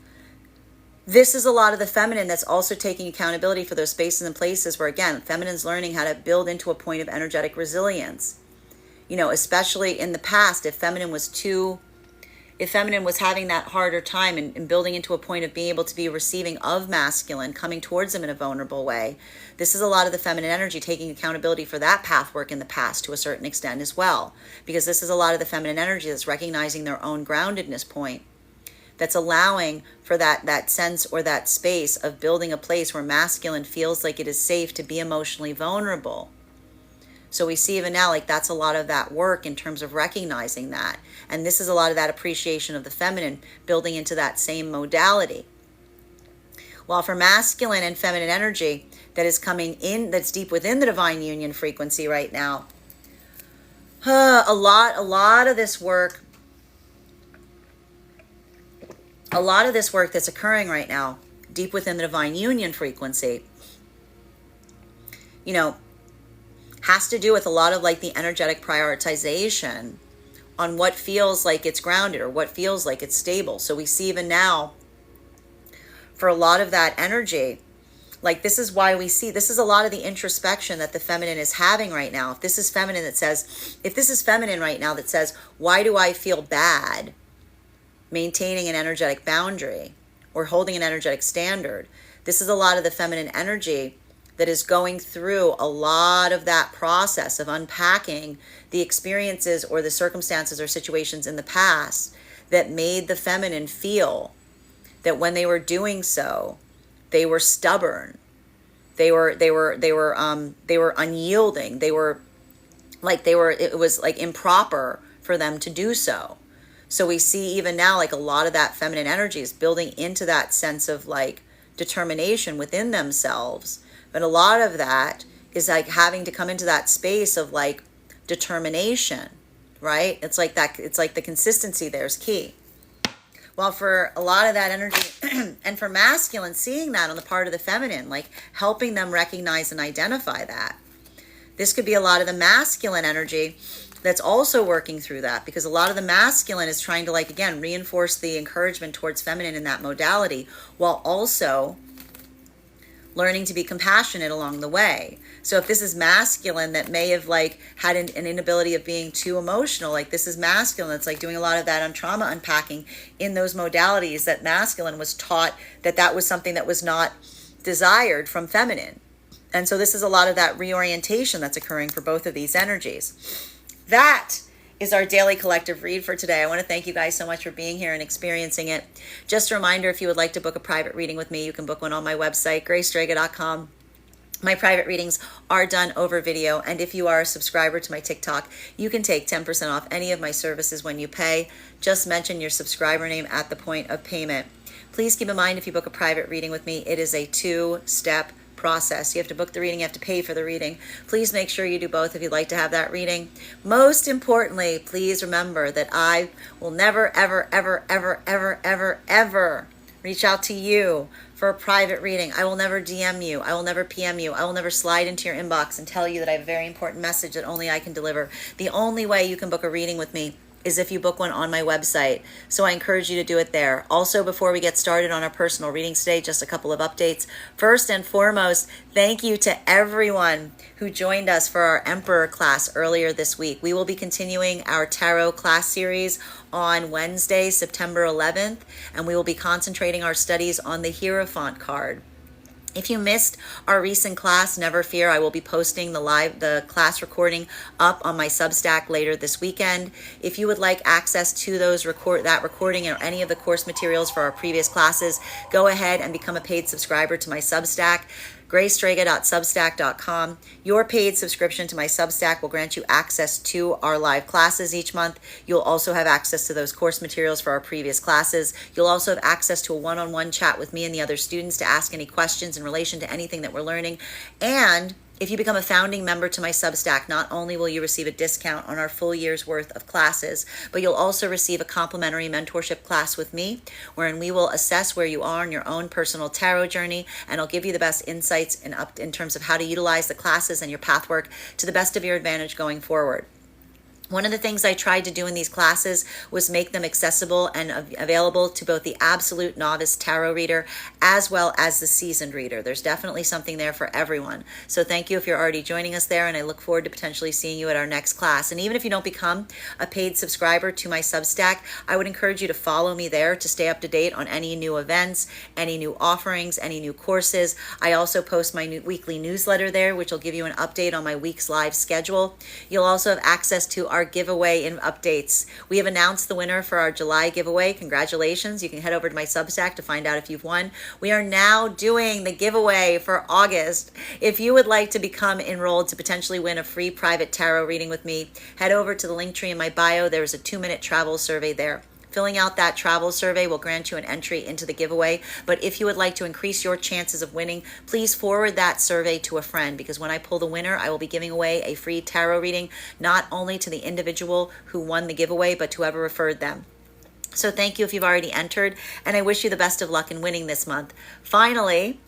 this is a lot of the feminine that's also taking accountability for those spaces and places where, again, feminine's learning how to build into a point of energetic resilience. You know, especially in the past, if feminine was having that harder time and building into a point of being able to be receiving of masculine, coming towards them in a vulnerable way, this is a lot of the feminine energy taking accountability for that path work in the past to a certain extent as well. Because this is a lot of the feminine energy that's recognizing their own groundedness point, that's allowing for that sense or that space of building a place where masculine feels like it is safe to be emotionally vulnerable. So we see even now, like, that's a lot of that work in terms of recognizing that. And this is a lot of that appreciation of the feminine building into that same modality. While for masculine and feminine energy that is coming in, that's deep within the divine union frequency right now, a lot of this work that's occurring right now, deep within the divine union frequency, you know, has to do with a lot of like the energetic prioritization on what feels like it's grounded or what feels like it's stable. So we see even now, for a lot of that energy, like, this is why we see, this is a lot of the introspection that the feminine is having right now. If this is feminine right now that says, why do I feel bad maintaining an energetic boundary or holding an energetic standard? This is a lot of the feminine energy that is going through a lot of that process of unpacking the experiences or the circumstances or situations in the past that made the feminine feel that when they were doing so, they were stubborn, they were unyielding, it was like improper for them to do so. So we see even now, like, a lot of that feminine energy is building into that sense of like determination within themselves. But a lot of that is like having to come into that space of like determination, right? It's like that, it's like the consistency there is key. Well, for a lot of that energy and for masculine, seeing that on the part of the feminine, like helping them recognize and identify that. This could be a lot of the masculine energy that's also working through that, because a lot of the masculine is trying to, like, again, reinforce the encouragement towards feminine in that modality, while also learning to be compassionate along the way. So if this is masculine that may have like had an inability of being too emotional, like this is masculine that's like doing a lot of that on trauma unpacking in those modalities, that masculine was taught that that was something that was not desired from feminine. And so this is a lot of that reorientation that's occurring for both of these energies. That is our daily collective read for today. I want to thank you guys so much for being here and experiencing it. Just a reminder, if you would like to book a private reading with me, you can book one on my website, graystrega.com. My private readings are done over video, and if you are a subscriber to my TikTok, you can take 10% off any of my services when you pay. Just mention your subscriber name at the point of payment. Please keep in mind, if you book a private reading with me, it is a two-step process. You have to book the reading, you have to pay for the reading. Please make sure you do both if you'd like to have that reading. Most importantly, please remember that I will never, ever, ever, ever, ever, ever, ever reach out to you for a private reading. I will never DM you. I will never PM you. I will never slide into your inbox and tell you that I have a very important message that only I can deliver. The only way you can book a reading with me is if you book one on my website. So I encourage you to do it there. Also, before we get started on our personal readings today, just a couple of updates. First and foremost, thank you to everyone who joined us for our Emperor class earlier this week. We will be continuing our tarot class series on Wednesday, September 11th, and we will be concentrating our studies on the Hierophant card. If you missed our recent class, never fear, I will be posting the class recording up on my Substack later this weekend. If you would like access to that recording or any of the course materials for our previous classes, go ahead and become a paid subscriber to my Substack, graystrega.substack.com. Your paid subscription to my Substack will grant you access to our live classes each month. You'll also have access to those course materials for our previous classes. You'll also have access to a one-on-one chat with me and the other students to ask any questions in relation to anything that we're learning. And If you become a founding member to my Substack, not only will you receive a discount on our full year's worth of classes, but you'll also receive a complimentary mentorship class with me, wherein we will assess where you are in your own personal tarot journey, and I'll give you the best insights in terms of how to utilize the classes and your pathwork to the best of your advantage going forward. One of the things I tried to do in these classes was make them accessible and available to both the absolute novice tarot reader as well as the seasoned reader. There's definitely something there for everyone. So thank you if you're already joining us there, and I look forward to potentially seeing you at our next class. And even if you don't become a paid subscriber to my Substack, I would encourage you to follow me there to stay up to date on any new events, any new offerings, any new courses. I also post my weekly newsletter there, which will give you an update on my week's live schedule. You'll also have access to our giveaway and updates. We have announced the winner for our July giveaway. Congratulations. You can head over to my Substack to find out if you've won. We are now doing the giveaway for August. If you would like to become enrolled to potentially win a free private tarot reading with me, head over to the link tree in my bio. There's a 2-minute travel survey there. Filling out that travel survey will grant you an entry into the giveaway. But if you would like to increase your chances of winning, please forward that survey to a friend, because when I pull the winner, I will be giving away a free tarot reading, not only to the individual who won the giveaway, but to whoever referred them. So thank you if you've already entered, and I wish you the best of luck in winning this month. Finally,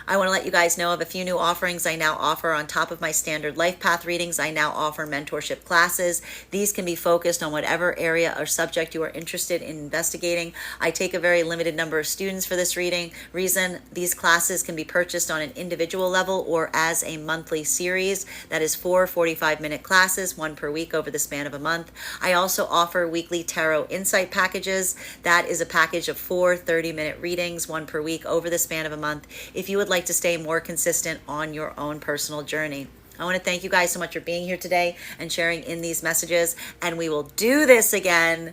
I want to let you guys know of a few new offerings I now offer on top of my standard life path readings. I now offer mentorship classes. These can be focused on whatever area or subject you are interested in investigating. I take a very limited number of students for this reason. These classes can be purchased on an individual level or as a monthly series. That is 4 45-minute classes, 1 per week over the span of a month. I also offer weekly tarot insight packages. That is a package of 4 30-minute readings, 1 per week over the span of a month, if you would like to stay more consistent on your own personal journey. I want to thank you guys so much for being here today and sharing in these messages, and we will do this again